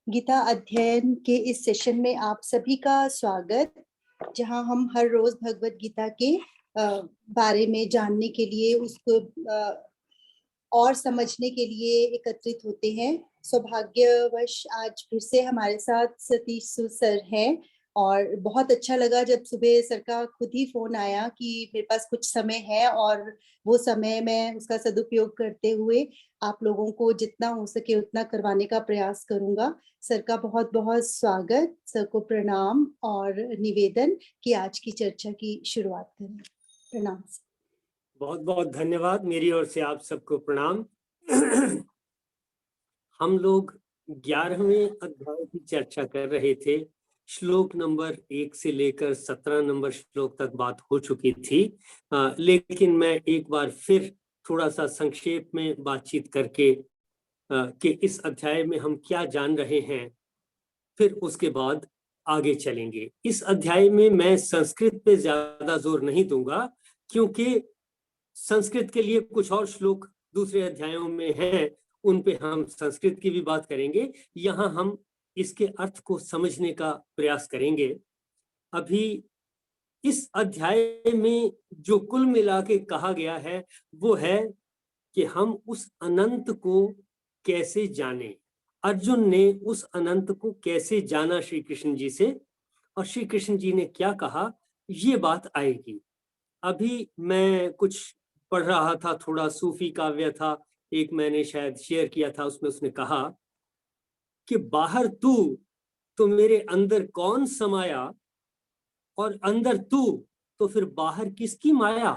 गीता अध्ययन के इस सेशन में आप सभी का स्वागत, जहां हम हर रोज भगवत गीता के बारे में जानने के लिए, उसको और समझने के लिए एकत्रित होते हैं। सौभाग्यवश आज फिर से हमारे साथ सतीश सर हैं और बहुत अच्छा लगा जब सुबह सर का खुद ही फोन आया कि मेरे पास कुछ समय है और वो समय मैं उसका सदुपयोग करते हुए आप लोगों को जितना हो सके उतना करवाने का प्रयास करूंगा। सर का बहुत बहुत स्वागत, सर को प्रणाम और निवेदन कि आज की चर्चा की शुरुआत करें। प्रणाम। बहुत बहुत धन्यवाद। मेरी ओर से आप सबको प्रणाम। हम लोग 11वें अध्याय की चर्चा कर रहे थे। श्लोक नंबर 1 से लेकर 17 नंबर श्लोक तक बात हो चुकी थी, लेकिन मैं एक बार फिर थोड़ा सा संक्षेप में बातचीत करके कि इस अध्याय में हम क्या जान रहे हैं, फिर उसके बाद आगे चलेंगे। इस अध्याय में मैं संस्कृत पे ज्यादा जोर नहीं दूंगा, क्योंकि संस्कृत के लिए कुछ और श्लोक दूसरे अध्यायों में हैं, उन पे हम संस्कृत की भी बात करेंगे। यहाँ हम इसके अर्थ को समझने का प्रयास करेंगे। अभी इस अध्याय में जो कुल मिला के कहा गया है वो है कि हम उस अनंत को कैसे जाने। अर्जुन ने उस अनंत को कैसे जाना श्री कृष्ण जी से, और श्री कृष्ण जी ने क्या कहा, ये बात आएगी। अभी मैं कुछ पढ़ रहा था, थोड़ा सूफी काव्य था, एक मैंने शायद शेयर किया था, उसमें उसने कहा कि बाहर तू तो मेरे अंदर कौन समाया, और अंदर तू तो फिर बाहर किसकी माया।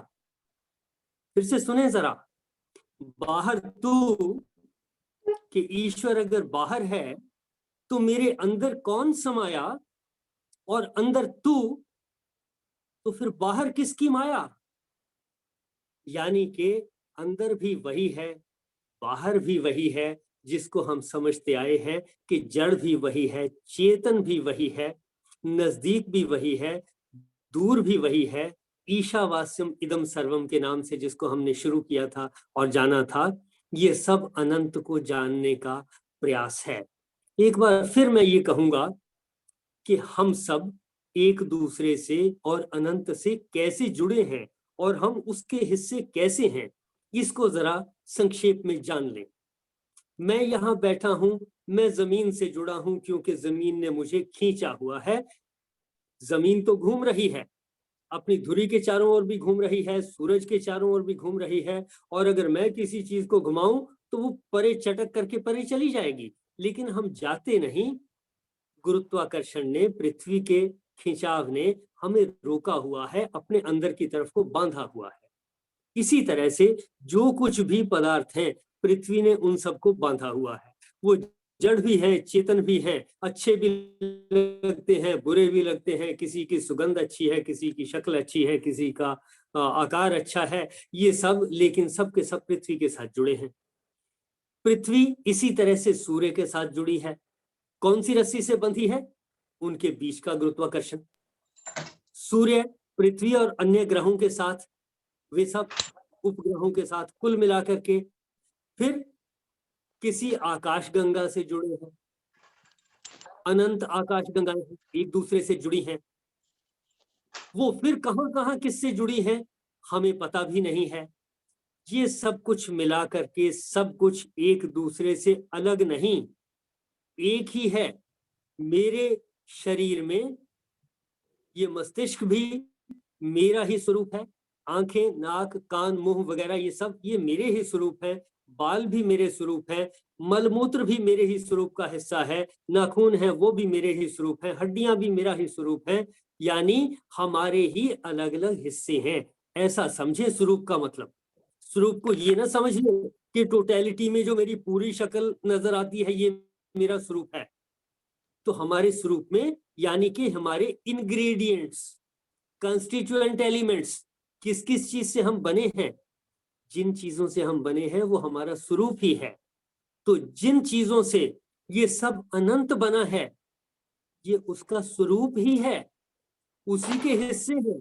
फिर से सुने जरा, बाहर तू कि ईश्वर अगर बाहर है तो मेरे अंदर कौन समाया, और अंदर तू तो फिर बाहर किसकी माया। यानी कि अंदर भी वही है, बाहर भी वही है, जिसको हम समझते आए हैं कि जड़ भी वही है, चेतन भी वही है, नजदीक भी वही है, दूर भी वही है। ईशावास्यम इदम सर्वम के नाम से जिसको हमने शुरू किया था और जाना था, ये सब अनंत को जानने का प्रयास है। एक बार फिर मैं ये कहूंगा कि हम सब एक दूसरे से और अनंत से कैसे जुड़े हैं और हम उसके हिस्से कैसे हैं, इसको जरा संक्षेप में जान लें। मैं यहाँ बैठा हूं, मैं जमीन से जुड़ा हूं क्योंकि जमीन ने मुझे खींचा हुआ है। जमीन तो घूम रही है, अपनी धुरी के चारों ओर भी घूम रही है, सूरज के चारों ओर भी घूम रही है, और अगर मैं किसी चीज को घुमाऊं तो वो परे चटक करके परे चली जाएगी, लेकिन हम जाते नहीं। गुरुत्वाकर्षण ने, पृथ्वी के खिंचाव ने हमें रोका हुआ है, अपने अंदर की तरफ को बांधा हुआ है। इसी तरह से जो कुछ भी पदार्थ हैं, पृथ्वी ने उन सबको बांधा हुआ है। वो जड़ भी है, चेतन भी है, अच्छे भी लगते हैं, बुरे भी लगते हैं, किसी की सुगंध अच्छी है, किसी की शक्ल अच्छी है, किसी का आकार अच्छा है, ये सब, लेकिन सब के सब पृथ्वी के साथ जुड़े हैं। पृथ्वी इसी तरह से सूर्य के साथ जुड़ी है। कौन सी रस्सी से बंधी है? उनके बीच का गुरुत्वाकर्षण। सूर्य, पृथ्वी और अन्य ग्रहों के साथ, वे सब उपग्रहों के साथ कुल मिलाकर के फिर किसी आकाशगंगा से जुड़े हैं। अनंत आकाशगंगाएं एक दूसरे से जुड़ी हैं। वो फिर कहां कहां किससे जुड़ी हैं हमें पता भी नहीं है। ये सब कुछ मिला करके सब कुछ एक दूसरे से अलग नहीं, एक ही है। मेरे शरीर में ये मस्तिष्क भी मेरा ही स्वरूप है, आंखें, नाक, कान, मुंह वगैरह ये सब ये मेरे ही स्वरूप है, बाल भी मेरे स्वरूप है, मलमूत्र भी मेरे ही स्वरूप का हिस्सा है, नाखून है वो भी मेरे ही स्वरूप है, हड्डियां भी मेरा ही स्वरूप है। यानी हमारे ही अलग अलग हिस्से हैं, ऐसा समझे स्वरूप का मतलब। स्वरूप को ये ना समझ ले कि टोटलिटी में जो मेरी पूरी शक्ल नजर आती है ये मेरा स्वरूप है। तो हमारे स्वरूप में यानी कि हमारे इंग्रेडिएंट्स, कंस्टिट्यूएंट एलिमेंट्स, किस किस चीज से हम बने हैं, जिन चीजों से हम बने हैं वो हमारा स्वरूप ही है। तो जिन चीजों से ये सब अनंत बना है, ये उसका स्वरूप ही है, उसी के हिस्से हैं।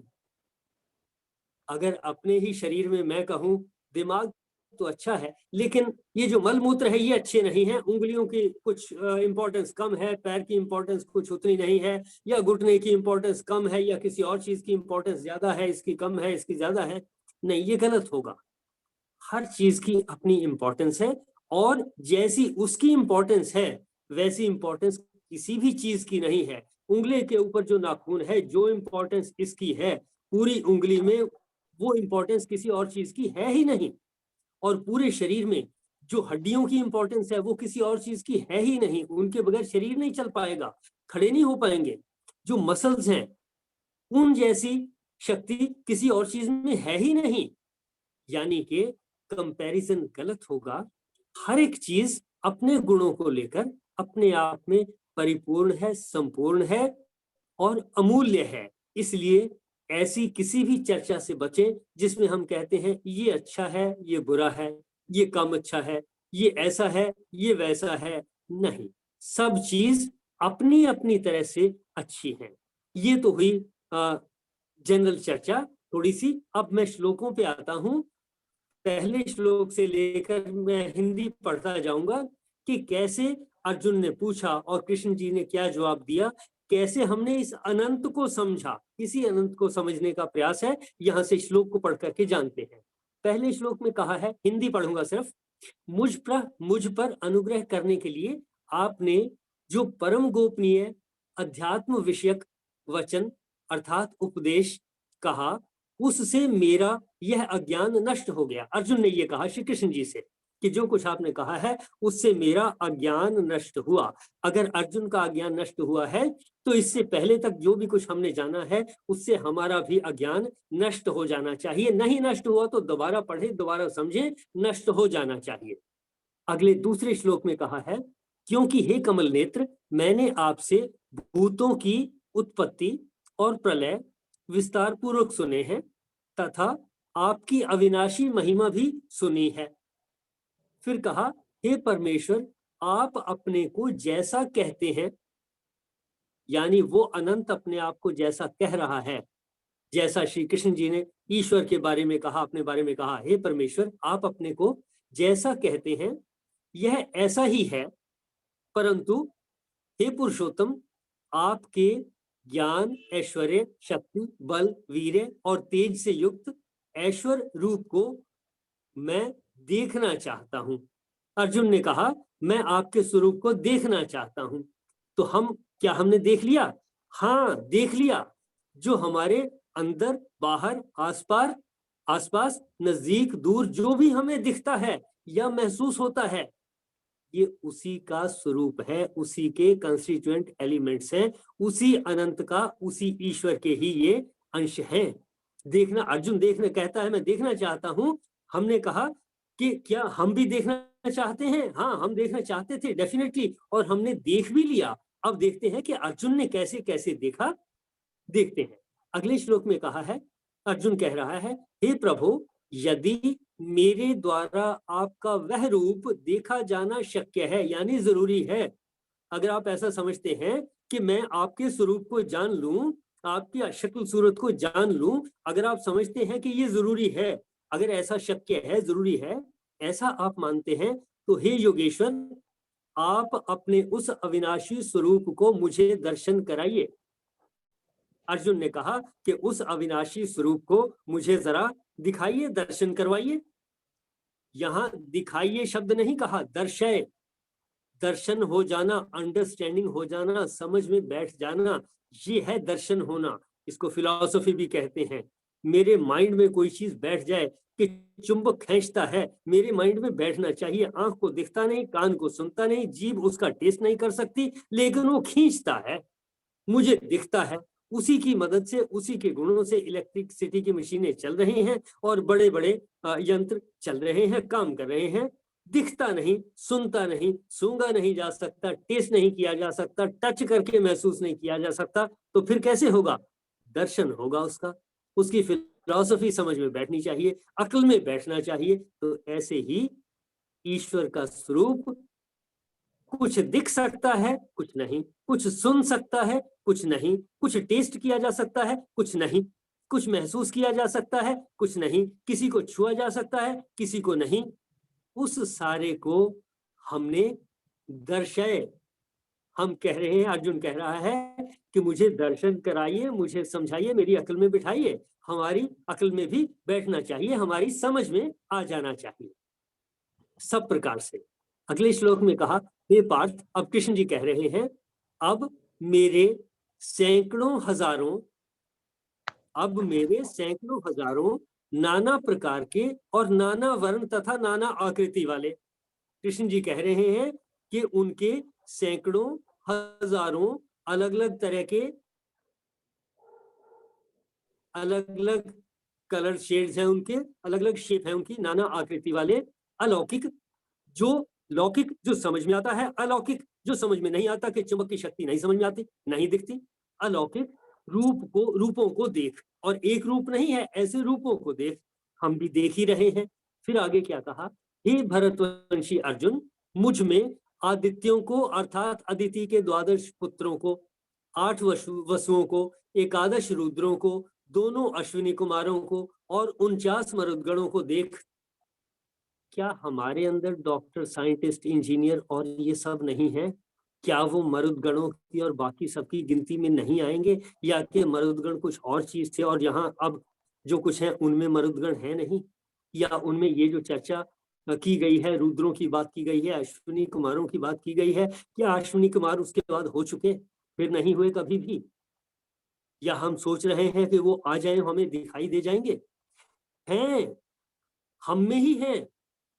अगर अपने ही शरीर में मैं कहूं दिमाग तो अच्छा है, लेकिन ये जो मल मूत्र है ये अच्छे नहीं है, उंगलियों की कुछ इंपॉर्टेंस कम है, पैर की इंपॉर्टेंस कुछ उतनी नहीं है, या घुटने की इंपॉर्टेंस कम है, या किसी और चीज की इंपॉर्टेंस ज्यादा है, इसकी कम है, इसकी ज्यादा है। नहीं, ये गलत होगा। हर चीज की अपनी इंपॉर्टेंस है, और जैसी उसकी इंपॉर्टेंस है वैसी इंपॉर्टेंस किसी भी चीज की नहीं है। उंगली के ऊपर जो नाखून है, जो इंपॉर्टेंस इसकी है पूरी उंगली में, वो इंपॉर्टेंस किसी और चीज की है ही नहीं। और पूरे शरीर में जो हड्डियों की इंपॉर्टेंस है वो किसी और चीज की है ही नहीं, उनके बगैर शरीर नहीं चल पाएगा, खड़े नहीं हो पाएंगे। जो मसल्स हैं उन जैसी शक्ति किसी और चीज में है ही नहीं, यानी कि कंपैरिजन गलत होगा। हर एक चीज अपने गुणों को लेकर अपने आप में परिपूर्ण है, संपूर्ण है और अमूल्य है। इसलिए ऐसी किसी भी चर्चा से बचें जिसमें हम कहते हैं ये अच्छा है, ये बुरा है, ये कम अच्छा है, ये ऐसा है, ये वैसा है। नहीं, सब चीज अपनी अपनी तरह से अच्छी है। ये तो हुई जनरल चर्चा थोड़ी सी। अब मैं श्लोकों पे आता हूं। पहले श्लोक से लेकर मैं हिंदी पढ़ता जाऊंगा कि कैसे अर्जुन ने पूछा और कृष्ण जी ने क्या जवाब दिया, कैसे हमने इस अनंत को समझा। इसी अनंत को समझने का प्रयास है, यहां से श्लोक को पढ़ करके जानते हैं। पहले श्लोक में कहा है, हिंदी पढ़ूंगा सिर्फ, मुझ पर अनुग्रह करने के लिए आपने जो परम गोपनीय अध्यात्म विषयक वचन अर्थात उपदेश कहा, उससे मेरा यह अज्ञान नष्ट हो गया। अर्जुन ने यह कहा श्री कृष्ण जी से कि जो कुछ आपने कहा है उससे मेरा अज्ञान नष्ट हुआ। अगर अर्जुन का अज्ञान नष्ट हुआ है तो इससे पहले तक जो भी कुछ हमने जाना है उससे हमारा भी अज्ञान नष्ट हो जाना चाहिए। नहीं नष्ट हुआ तो दोबारा पढ़े, दोबारा समझे, नष्ट हो जाना चाहिए। अगले दूसरे श्लोक में कहा है, क्योंकि हे कमल नेत्र, मैंने आपसे भूतों की उत्पत्ति और प्रलय विस्तार पूर्वक सुने हैं तथा आपकी अविनाशी महिमा भी सुनी है। फिर कहा, हे परमेश्वर, आप अपने को जैसा कहते हैं, यानी वो अनंत अपने आप को जैसा कह रहा है, जैसा श्री कृष्ण जी ने ईश्वर के बारे में कहा, अपने बारे में कहा, हे परमेश्वर आप अपने को जैसा कहते हैं यह ऐसा ही है, परंतु हे पुरुषोत्तम, आपके ज्ञान, ऐश्वर्य, शक्ति, बल, वीर्य और तेज से युक्त ऐश्वर्य रूप को मैं देखना चाहता हूं। अर्जुन ने कहा, मैं आपके स्वरूप को देखना चाहता हूं। तो क्या हमने देख लिया? हाँ, देख लिया। जो हमारे अंदर, बाहर, आसपास, नजदीक, दूर जो भी हमें दिखता है या महसूस होता है, ये उसी का स्वरूप है, उसी के कंस्टिट्यूएंट एलिमेंट्स हैं, उसी अनंत का, उसी ईश्वर के ही ये अंश हैं। देखना, अर्जुन देखना कहता है, मैं देखना चाहता हूं। हमने कहा कि क्या हम भी देखना चाहते हैं? हाँ, हम देखना चाहते थे डेफिनेटली, और हमने देख भी लिया। अब देखते हैं कि अर्जुन ने कैसे कैसे देखा, देखते हैं। अगले श्लोक में कहा है, अर्जुन कह रहा है, हे प्रभु, यदि मेरे द्वारा आपका वह रूप देखा जाना शक्य है, यानी जरूरी है, अगर आप ऐसा समझते हैं कि मैं आपके स्वरूप को जान लूं, आपकी शक्ल सूरत को जान लूं, अगर आप समझते हैं कि ये जरूरी है, अगर ऐसा शक्य है, जरूरी है, ऐसा आप मानते हैं, तो हे योगेश्वर, आप अपने उस अविनाशी स्वरूप को मुझे दर्शन कराइए। अर्जुन ने कहा कि उस अविनाशी स्वरूप को मुझे जरा दिखाइए, दर्शन करवाइए। यहां दिखाइए शब्द नहीं कहा, दर्शय, दर्शन हो जाना, अंडरस्टैंडिंग हो जाना, समझ में बैठ जाना, ये है दर्शन होना। इसको फिलॉसफी भी कहते हैं। मेरे माइंड में कोई चीज बैठ जाए कि चुंबक खींचता है, मेरे माइंड में बैठना चाहिए। आंख को दिखता नहीं, कान को सुनता नहीं, जीभ उसका टेस्ट नहीं कर सकती, लेकिन वो खींचता है, मुझे दिखता है। उसी की मदद से, उसी के गुणों से इलेक्ट्रिसिटी की मशीनें चल रही हैं और बड़े बड़े यंत्र चल रहे हैं, काम कर रहे हैं। दिखता नहीं, सुनता नहीं, सूंघा नहीं जा सकता, टेस्ट नहीं किया जा सकता, टच करके महसूस नहीं किया जा सकता, तो फिर कैसे होगा? दर्शन होगा उसका। उसकी फिलॉसफी समझ में बैठनी चाहिए, अक्ल में बैठना चाहिए। तो ऐसे ही ईश्वर का स्वरूप कुछ दिख सकता है, कुछ नहीं, कुछ सुन सकता है, कुछ नहीं, कुछ टेस्ट किया जा सकता है, कुछ नहीं, कुछ महसूस किया जा सकता है, कुछ नहीं, किसी को छुआ जा सकता है, किसी को नहीं, उस सारे को हमने दर्शाए। हम कह रहे हैं, अर्जुन कह रहा है कि मुझे दर्शन कराइए, मुझे समझाइए, मेरी अक्ल में बिठाइए। हमारी अक्ल में भी बैठना चाहिए, हमारी समझ में आ जाना चाहिए सब प्रकार से। अगले श्लोक में कहा, हे पार्थ, अब कृष्ण जी कह रहे हैं, अब मेरे सैकड़ों हजारों नाना प्रकार के और नाना वर्ण तथा नाना आकृति वाले, कृष्ण जी कह रहे हैं कि उनके सैकड़ों हजारों अलग अलग तरह के, अलग अलग कलर शेड्स हैं उनके, अलग अलग शेप है उनकी, नाना आकृति वाले, अलौकिक जो लौकिक जो समझ में आता है, अलौकिक जो समझ में नहीं आता, कि चमक की शक्ति नहीं समझ में आती, नहीं दिखती। अलौकिक रूपों को देख, और एक रूप नहीं है, ऐसे रूपों को देख, हम भी देख ही रहे हैं। फिर आगे क्या कहा, हे भरतवंशी अर्जुन, मुझ में आदित्यों को अर्थात अदिति के 12 पुत्रों को, 8 वसुओं को, 11 रुद्रों को, दोनों अश्विनी कुमारों को और 49 मरुदगणों को देख। क्या हमारे अंदर डॉक्टर, साइंटिस्ट, इंजीनियर और ये सब नहीं है? क्या वो मरुदगणों की और बाकी सबकी गिनती में नहीं आएंगे, या कि मरुदगण कुछ और चीज थे और यहाँ अब जो कुछ है उनमें मरुदगण है नहीं? या उनमें ये जो चर्चा की गई है, रुद्रों की बात की गई है, अश्विनी कुमारों की बात की गई है, क्या अश्विनी कुमार उसके बाद हो चुके, फिर नहीं हुए कभी भी? या हम सोच रहे हैं कि वो आ जाए, हमें दिखाई दे जाएंगे? हैं, हम में ही हैं।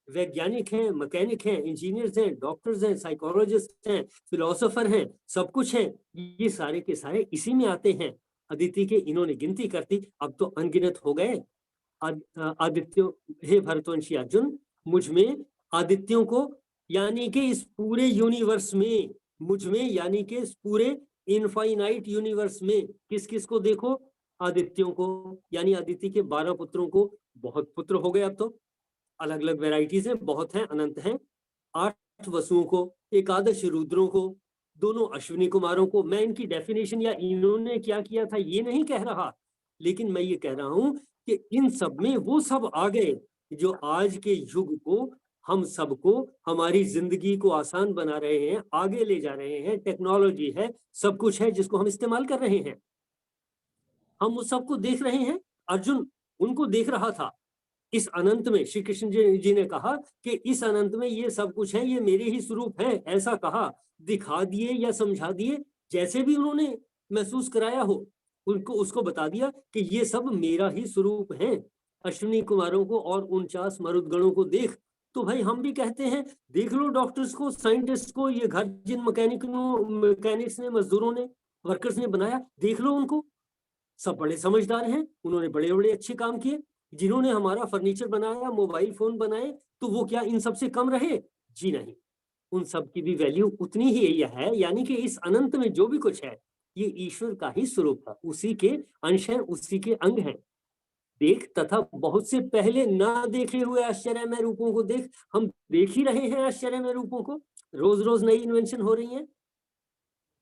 वैज्ञानिक हैं, मैकेनिक हैं, इंजीनियर्स हैं, डॉक्टर्स हैं, साइकोलॉजिस्ट हैं, फिलोसोफर हैं, सब कुछ है। ये सारे के सारे इसी में आते हैं। अदिति के इन्होंने गिनती करती, अब तो अनगिनत हो गए। आदित्यों, हे भरतवंशी अर्जुन, मुझ में आदित्यों को, यानी कि इस पूरे यूनिवर्स में, मुझ में यानी कि इस पूरे इनफाइनाइट यूनिवर्स में किस किस को देखो? आदित्यों को, यानी अदिति के 12 पुत्रों को। बहुत पुत्र हो गए अब तो, अलग अलग वेराइटीज हैं, बहुत हैं, अनंत हैं। 8 वसुओं को, 11 रुद्रों को, दोनों अश्विनी कुमारों को। मैं इनकी डेफिनेशन या इन्होंने क्या किया था ये नहीं कह रहा, लेकिन मैं ये कह रहा हूं कि इन सब में वो सब आ गए जो आज के युग को, हम सबको, हमारी जिंदगी को आसान बना रहे हैं, आगे ले जा रहे हैं। टेक्नोलॉजी है, सब कुछ है जिसको हम इस्तेमाल कर रहे हैं। हम उस सबको देख रहे हैं। अर्जुन उनको देख रहा था। इस अनंत में श्री कृष्ण जी ने कहा कि इस अनंत में ये सब कुछ है, ये मेरे ही स्वरूप है, ऐसा कहा, दिखा दिए या समझा दिए, जैसे भी उन्होंने महसूस कराया हो, उनको उसको बता दिया कि ये सब मेरा ही स्वरूप है। अश्विनी कुमारों को और 49 मरुदगणों को देख। तो भाई हम भी कहते हैं, देख लो डॉक्टर्स को, साइंटिस्ट को, ये घर जिन मैकेनिक्स ने, मजदूरों ने, वर्कर्स ने बनाया, देख लो उनको, सब बड़े समझदार हैं, उन्होंने बड़े बड़े अच्छे काम किए। जिन्होंने हमारा फर्नीचर बनाया, मोबाइल फोन बनाए, तो वो क्या इन सबसे कम रहे? जी नहीं, उन सब की भी वैल्यू उतनी ही है। यानी कि इस अनंत में जो भी कुछ है, ये ईश्वर का ही स्वरूप है, उसी के अंश है, उसी के अंग हैं। देख, तथा बहुत से पहले ना देखे हुए आश्चर्यमय रूपों को देख। हम देख ही रहे हैं आश्चर्यमय रूपों को, रोज रोज नई इन्वेंशन हो रही है।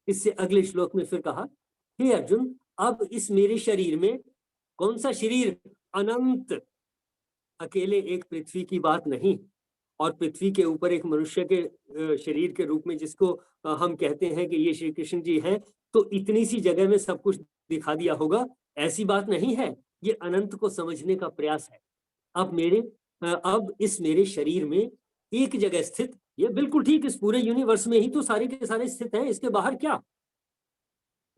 इससे अगले श्लोक में फिर कहा, हे अर्जुन, अब इस मेरे शरीर में, कौन सा शरीर? अनंत, अकेले एक पृथ्वी की बात नहीं, और पृथ्वी के ऊपर एक मनुष्य के शरीर के रूप में जिसको हम कहते हैं कि ये श्री कृष्ण जी हैं, तो इतनी सी जगह में सब कुछ दिखा दिया होगा, ऐसी बात नहीं है। ये अनंत को समझने का प्रयास है। अब इस मेरे शरीर में एक जगह स्थित, ये बिल्कुल ठीक, इस पूरे यूनिवर्स में ही तो सारे के सारे स्थित हैं, इसके बाहर क्या?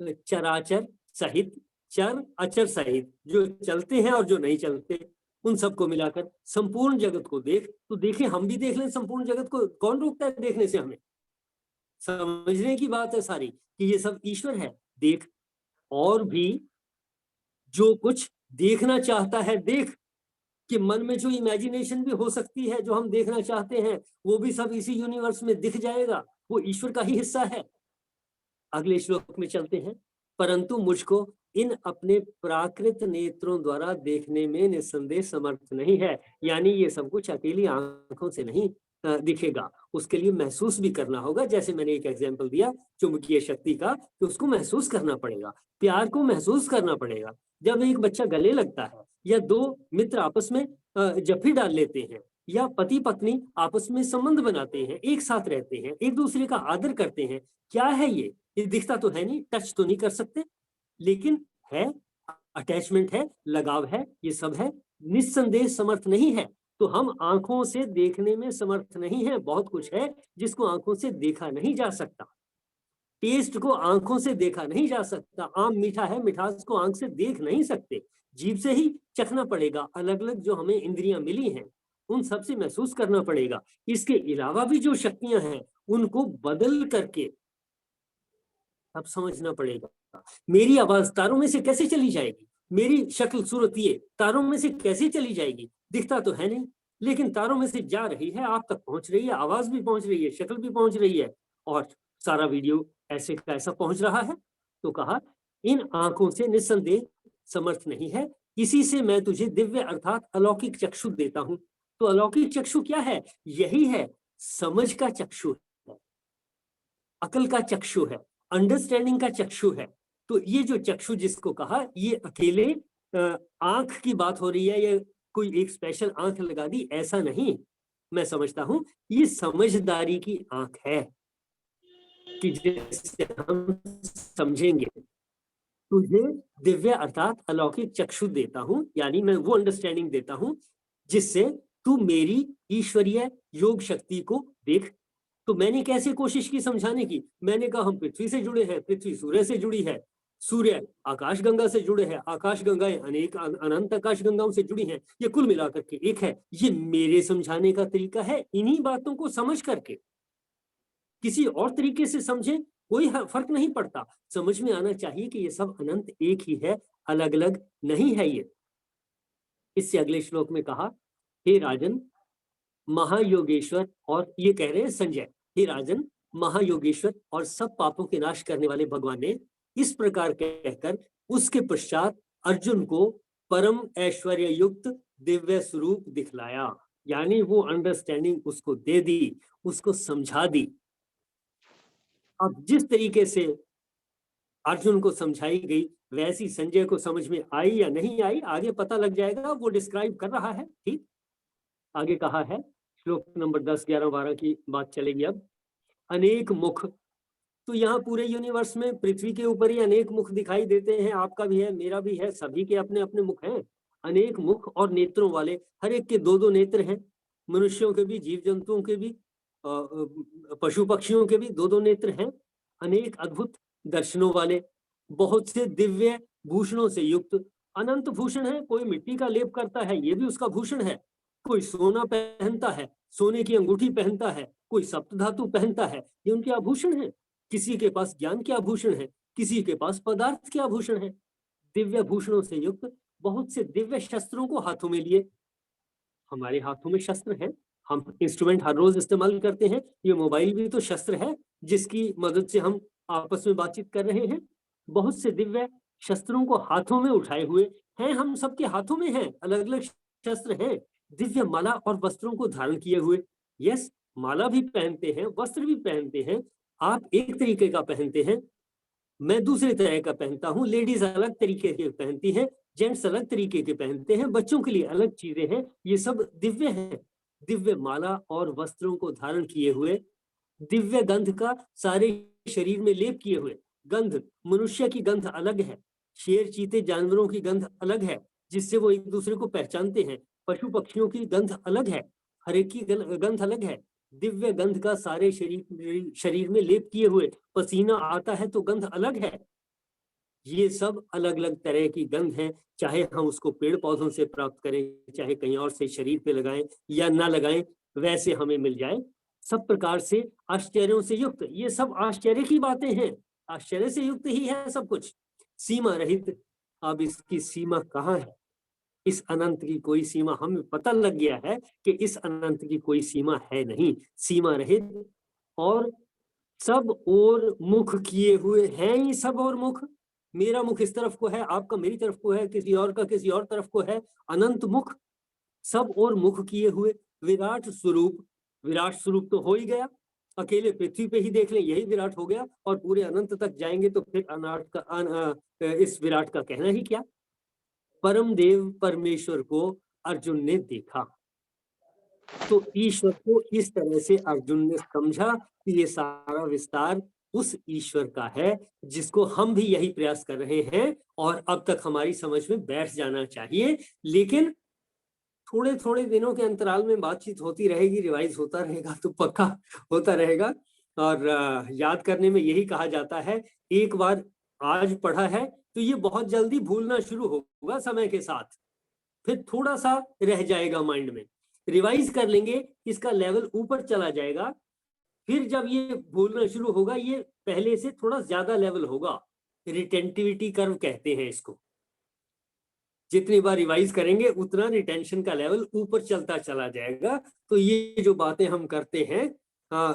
चराचर सहित, चर अचर सहित, जो चलते हैं और जो नहीं चलते, उन सबको मिलाकर संपूर्ण जगत को देख। तो देखें, हम भी देख लें संपूर्ण जगत को, कौन रोकता है देखने से? हमें समझने की बात है सारी कि ये सब ईश्वर है। देख, और भी जो कुछ देखना चाहता है देख, कि मन में जो इमेजिनेशन भी हो सकती है, जो हम देखना चाहते हैं, वो भी सब इसी यूनिवर्स में दिख जाएगा, वो ईश्वर का ही हिस्सा है। अगले श्लोक में चलते हैं, परंतु मुझको इन अपने प्राकृत नेत्रों द्वारा देखने में निस्संदेह समर्थ नहीं है। यानी ये सब कुछ अकेली आंखों से नहीं दिखेगा, उसके लिए महसूस भी करना होगा। जैसे मैंने एक एग्जांपल दिया चुंबकीय शक्ति का, कि उसको महसूस करना पड़ेगा, प्यार को महसूस करना पड़ेगा। जब एक बच्चा गले लगता है या दो मित्र आपस में जफ्फी डाल लेते हैं, या पति पत्नी आपस में संबंध बनाते हैं, एक साथ रहते हैं, एक दूसरे का आदर करते हैं, क्या है ये दिखता तो है नहीं, टच तो नहीं कर सकते, लेकिन है, अटैचमेंट है, लगाव है, ये सब है। निस्संदेह समर्थ नहीं है तो हम आंखों से देखने में समर्थ नहीं है। बहुत कुछ है जिसको आंखों से देखा नहीं जा सकता। टेस्ट को आंखों से देखा नहीं जा सकता। आम मीठा है, मिठास को आंख से देख नहीं सकते, जीभ से ही चखना पड़ेगा। अलग अलग जो हमें इंद्रियां मिली हैं उन सब से महसूस करना पड़ेगा। इसके अलावा भी जो शक्तियां हैं उनको बदल करके अब समझना पड़ेगा। मेरी आवाज तारों में से कैसे चली जाएगी, मेरी शक्ल सूरत ये तारों में से कैसे चली जाएगी, दिखता तो है नहीं, लेकिन तारों में से जा रही है, आप तक पहुंच रही है, आवाज भी पहुंच रही है, शक्ल भी पहुंच रही है, और सारा वीडियो ऐसे का ऐसा पहुंच रहा है। तो कहा इन आंखों से निस्संदेह समर्थ नहीं है, इसी से मैं तुझे दिव्य अर्थात अलौकिक चक्षु देता हूं। तो अलौकिक चक्षु क्या है? यही है, समझ का चक्षु है, अकल का चक्षु है, अंडरस्टैंडिंग का चक्षु है। तो ये जो चक्षु जिसको कहा, ये अकेले आंख की बात हो रही है, ये कोई एक स्पेशल आंख लगा दी, ऐसा नहीं। मैं समझता हूं ये समझदारी की आंख है कि जिससे हम समझेंगे। तुझे दिव्य अर्थात अलौकिक चक्षु देता हूं, यानी मैं वो अंडरस्टैंडिंग देता हूं जिससे तू मेरी ईश्वरीय योग शक्ति को देख। तो मैंने कैसे कोशिश की समझाने की? मैंने कहा हम पृथ्वी से जुड़े हैं, पृथ्वी सूर्य से जुड़ी है, सूर्य आकाश गंगा से जुड़े हैं, आकाश गंगाएं अनेक अनंत आकाश गंगाओं से जुड़ी हैं, ये कुल मिलाकर के एक है। ये मेरे समझाने का तरीका है। इन्हीं बातों को समझ करके किसी और तरीके से समझे कोई फर्क नहीं पड़ता। समझ में आना चाहिए कि ये सब अनंत एक ही है, अलग अलग नहीं है ये। इससे अगले श्लोक में कहा, हे राजन महायोगेश्वर, और ये कह रहे हैं संजय, हे राजन महायोगेश्वर और सब पापों के नाश करने वाले भगवान ने इस प्रकार कहकर उसके पश्चात अर्जुन को परम ऐश्वर्य युक्त दिव्य स्वरूप दिखलाया, यानी वो अंडरस्टैंडिंग उसको दे दी, उसको समझा दी। अब जिस तरीके से अर्जुन को समझाई गई वैसी संजय को समझ में आई या नहीं आई, आगे पता लग जाएगा, वो डिस्क्राइब कर रहा है। ठीक, आगे कहा है श्लोक नंबर 10, 11, 12 की बात चलेगी अब। अनेक मुख, तो यहाँ पूरे यूनिवर्स में पृथ्वी के ऊपर ही अनेक मुख दिखाई देते हैं। आपका भी है, मेरा भी है, सभी के अपने अपने मुख हैं। अनेक मुख और नेत्रों वाले, हर एक के दो दो नेत्र हैं। मनुष्यों के भी, जीव जंतुओं के भी, पशु पक्षियों के भी दो दो नेत्र हैं। अनेक अद्भुत दर्शनों वाले, बहुत से दिव्य भूषणों से युक्त। अनंत भूषण है, कोई मिट्टी का लेप करता है, ये भी उसका भूषण है। कोई सोना पहनता है, सोने की अंगूठी पहनता है, कोई सप्त धातु पहनता है, ये उनके आभूषण है। किसी के पास ज्ञान के आभूषण है, किसी के पास पदार्थ के आभूषण है। दिव्य भूषणों से युक्त बहुत से दिव्य शस्त्रों को हाथों में लिए। हमारे हाथों में शस्त्र है, हम इंस्ट्रूमेंट हर रोज इस्तेमाल करते हैं। ये मोबाइल भी तो शस्त्र है जिसकी मदद से हम आपस में बातचीत कर रहे हैं। बहुत से दिव्य शस्त्रों को हाथों में उठाए हुए हैं, हम सबके हाथों में हैं, अलग अलग शस्त्र हैं। दिव्य माला और वस्त्रों को धारण किए हुए, यस, माला भी पहनते हैं, वस्त्र भी पहनते हैं। आप एक तरीके का पहनते हैं, मैं दूसरे तरह का पहनता हूँ, लेडीज अलग तरीके के पहनती हैं, जेंट्स अलग तरीके के पहनते हैं, बच्चों के लिए अलग चीजें हैं। ये सब दिव्य हैं। दिव्य माला और वस्त्रों को धारण किए हुए, दिव्य गंध का सारे शरीर में लेप किए हुए। गंध, मनुष्य की गंध अलग है, शेर चीते जानवरों की गंध अलग है जिससे वो एक दूसरे को पहचानते हैं। पशु पक्षियों की गंध अलग है, हर एक की गंध अलग है। दिव्य गंध का सारे शरीर में लेप किए हुए, पसीना आता है तो गंध अलग है। ये सब अलग अलग तरह की गंध है, चाहे हम उसको पेड़ पौधों से प्राप्त करें, चाहे कहीं और से शरीर पे लगाएं या ना लगाएं, वैसे हमें मिल जाए। सब प्रकार से आश्चर्यों से युक्त, ये सब आश्चर्य की बातें हैं, आश्चर्य से युक्त ही है सब कुछ, सीमा रहित। अब इसकी सीमा कहाँ है? इस अनंत की कोई सीमा, हमें पता लग गया है कि इस अनंत की कोई सीमा है नहीं, सीमा रहित और सब और मुख किए हुए हैं। ये सब और मुख, मेरा मुख इस तरफ को है, आपका मेरी तरफ को है, किसी और का किसी और तरफ को है। अनंत मुख, सब और मुख किए हुए विराट स्वरूप। विराट स्वरूप तो हो ही गया, अकेले पृथ्वी पे ही देख लें यही विराट हो गया, और पूरे अनंत तक जाएंगे तो फिर अनाट का इस विराट का कहना ही क्या। परम देव परमेश्वर को अर्जुन ने देखा। तो ईश्वर को इस तरह से अर्जुन ने समझा कि ये सारा विस्तार उस ईश्वर का है जिसको हम भी यही प्रयास कर रहे हैं, और अब तक हमारी समझ में बैठ जाना चाहिए। लेकिन थोड़े थोड़े दिनों के अंतराल में बातचीत होती रहेगी, रिवाइज होता रहेगा तो पक्का होता रहेगा। और याद करने में यही कहा जाता है, एक बार आज पढ़ा है तो ये बहुत जल्दी भूलना शुरू होगा समय के साथ, फिर थोड़ा सा रह जाएगा माइंड में, रिवाइज कर लेंगे, इसका लेवल ऊपर चला जाएगा, फिर जब ये भूलना शुरू होगा ये पहले से थोड़ा ज्यादा लेवल होगा। रिटेंटिविटी कर्व कहते हैं इसको। जितनी बार रिवाइज करेंगे उतना रिटेंशन का लेवल ऊपर चलता चला जाएगा। तो ये जो बातें हम करते हैं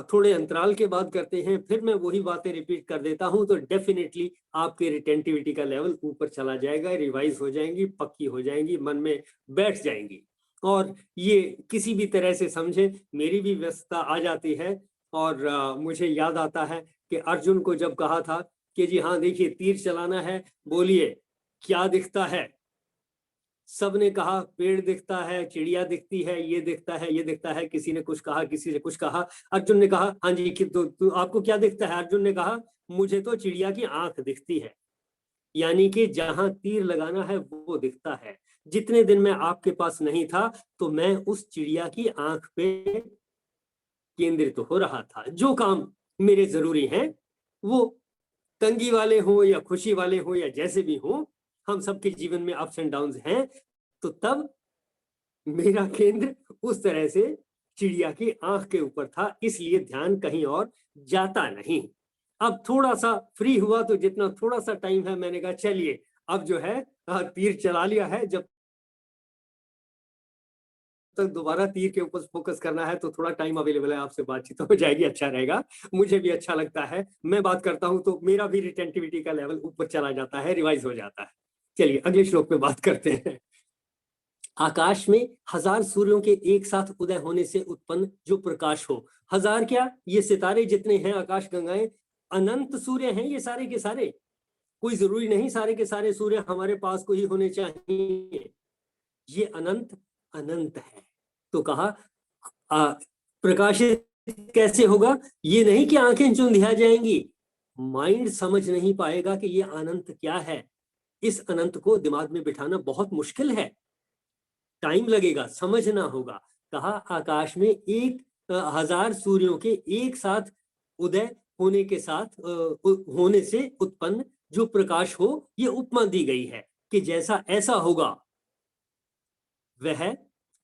थोड़े अंतराल के बाद करते हैं, फिर मैं वही बातें रिपीट कर देता हूं, तो डेफिनेटली आपके रिटेंटिविटी का लेवल ऊपर चला जाएगा, रिवाइज हो जाएंगी, पक्की हो जाएंगी, मन में बैठ जाएंगी। और ये किसी भी तरह से समझे, मेरी भी व्यस्तता आ जाती है। और मुझे याद आता है कि अर्जुन को जब कहा था कि जी हाँ देखिए तीर चलाना है, बोलिए क्या दिखता है। सबने कहा पेड़ दिखता है, चिड़िया दिखती है, ये दिखता है, ये दिखता है। किसी ने कुछ कहा, किसी ने कुछ कहा। अर्जुन ने कहा हाँ जी कि तो आपको क्या दिखता है? अर्जुन ने कहा मुझे तो चिड़िया की आंख दिखती है। यानी कि जहां तीर लगाना है वो दिखता है। जितने दिन मैं आपके पास नहीं था तो मैं उस चिड़िया की आंख पे केंद्रित हो रहा था। जो काम मेरे जरूरी हैं वो तंगी वाले हो या खुशी वाले हो या जैसे भी हो, हम सबके जीवन में अप्स एंड डाउन्स हैं, तो तब मेरा केंद्र उस तरह से चिड़िया की आंख के ऊपर था, इसलिए ध्यान कहीं और जाता नहीं। अब थोड़ा सा फ्री हुआ तो जितना थोड़ा सा टाइम है मैंने कहा चलिए अब जो है तीर चला लिया है, जब तक दोबारा तीर के ऊपर फोकस करना है तो थोड़ा टाइम अवेलेबल है, आपसे बातचीत हो जाएगी, अच्छा रहेगा, मुझे भी अच्छा लगता है। मैं बात करता हूं तो मेरा भी रिटेंटिविटी का लेवल ऊपर चला जाता है, रिवाइज हो जाता है। चलिए अगले श्लोक पे बात करते हैं। आकाश में 1000 सूर्यों के एक साथ उदय होने से उत्पन्न जो प्रकाश हो। 1000 क्या, ये सितारे जितने हैं, आकाश गंगाएं, अनंत सूर्य हैं ये सारे के सारे। कोई जरूरी नहीं सारे के सारे सूर्य हमारे पास को ही होने चाहिए, ये अनंत अनंत है। तो कहा प्रकाशित कैसे होगा? ये नहीं कि आंखें चुंधिया जाएंगी, माइंड समझ नहीं पाएगा कि ये अनंत क्या है। इस अनंत को दिमाग में बिठाना बहुत मुश्किल है, टाइम लगेगा, समझना होगा। कहा आकाश में 1000 सूर्यों के एक साथ उदय होने के साथ होने से उत्पन्न जो प्रकाश हो, ये उपमा दी गई है कि जैसा ऐसा होगा वह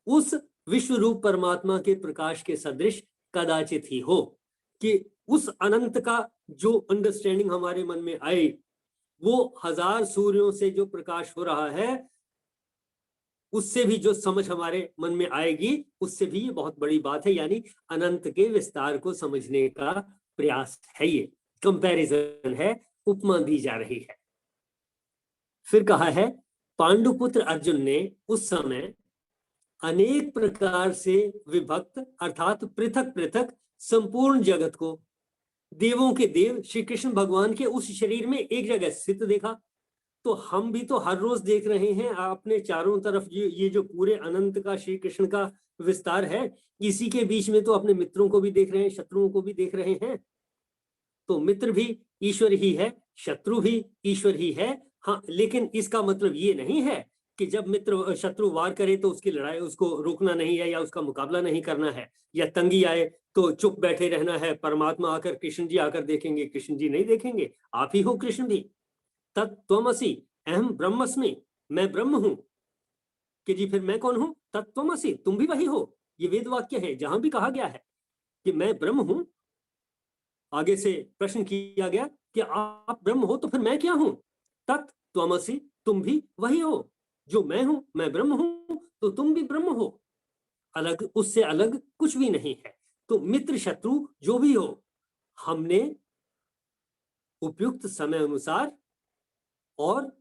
उस विश्व रूप परमात्मा के प्रकाश के सदृश कदाचित ही हो। कि उस अनंत का जो अंडरस्टैंडिंग हमारे मन में आए, वो 1000 सूर्यों से जो प्रकाश हो रहा है उससे भी जो समझ हमारे मन में आएगी, उससे भी ये बहुत बड़ी बात है। यानी अनंत के विस्तार को समझने का प्रयास है, ये कंपैरिजन है, उपमा दी जा रही है। फिर कहा है पांडुपुत्र अर्जुन ने उस समय अनेक प्रकार से विभक्त अर्थात पृथक पृथक संपूर्ण जगत को देवों के देव श्री कृष्ण भगवान के उस शरीर में एक जगह स्थित देखा। तो हम भी तो हर रोज देख रहे हैं आपने चारों तरफ ये जो पूरे अनंत का श्री कृष्ण का विस्तार है, इसी के बीच में तो अपने मित्रों को भी देख रहे हैं, शत्रुओं को भी देख रहे हैं। तो मित्र भी ईश्वर ही है, शत्रु भी ईश्वर ही है। हाँ, लेकिन इसका मतलब ये नहीं है कि जब मित्र शत्रु वार करे तो उसकी लड़ाई उसको रोकना नहीं है या उसका मुकाबला नहीं करना है, या तंगी आए तो चुप बैठे रहना है। परमात्मा आकर, कृष्ण जी आकर देखेंगे, कृष्ण जी नहीं देखेंगे, आप ही हो कृष्ण भी। तत्त्वमसि अहम ब्रह्मस्मि, मैं ब्रह्म हूं। कि जी फिर मैं कौन हूं? तत्त्वमसि, तुम भी वही हो। ये वेद वाक्य है, जहां भी कहा गया है कि मैं ब्रह्म हूं, आगे से प्रश्न किया गया कि आप ब्रह्म हो तो फिर मैं क्या हूं? तत्त्वमसि, तुम भी वही हो। जो मैं हूं, मैं ब्रह्म हूं, तो तुम भी ब्रह्म हो। अलग, उससे अलग कुछ भी नहीं है। तो मित्र शत्रु जो भी हो, हमने उपयुक्त समय अनुसार और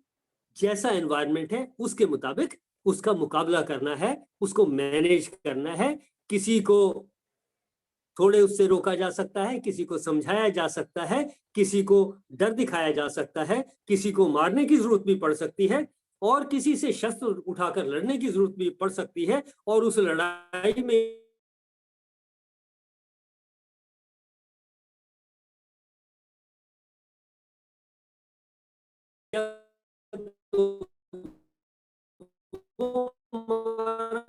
जैसा एनवायरनमेंट है उसके मुताबिक उसका मुकाबला करना है, उसको मैनेज करना है। किसी को थोड़े उससे रोका जा सकता है, किसी को समझाया जा सकता है, किसी को डर दिखाया जा सकता है, किसी को मारने की जरूरत भी पड़ सकती है, और किसी से शस्त्र उठाकर लड़ने की जरूरत भी पड़ सकती है। और उस लड़ाई में तो हमारा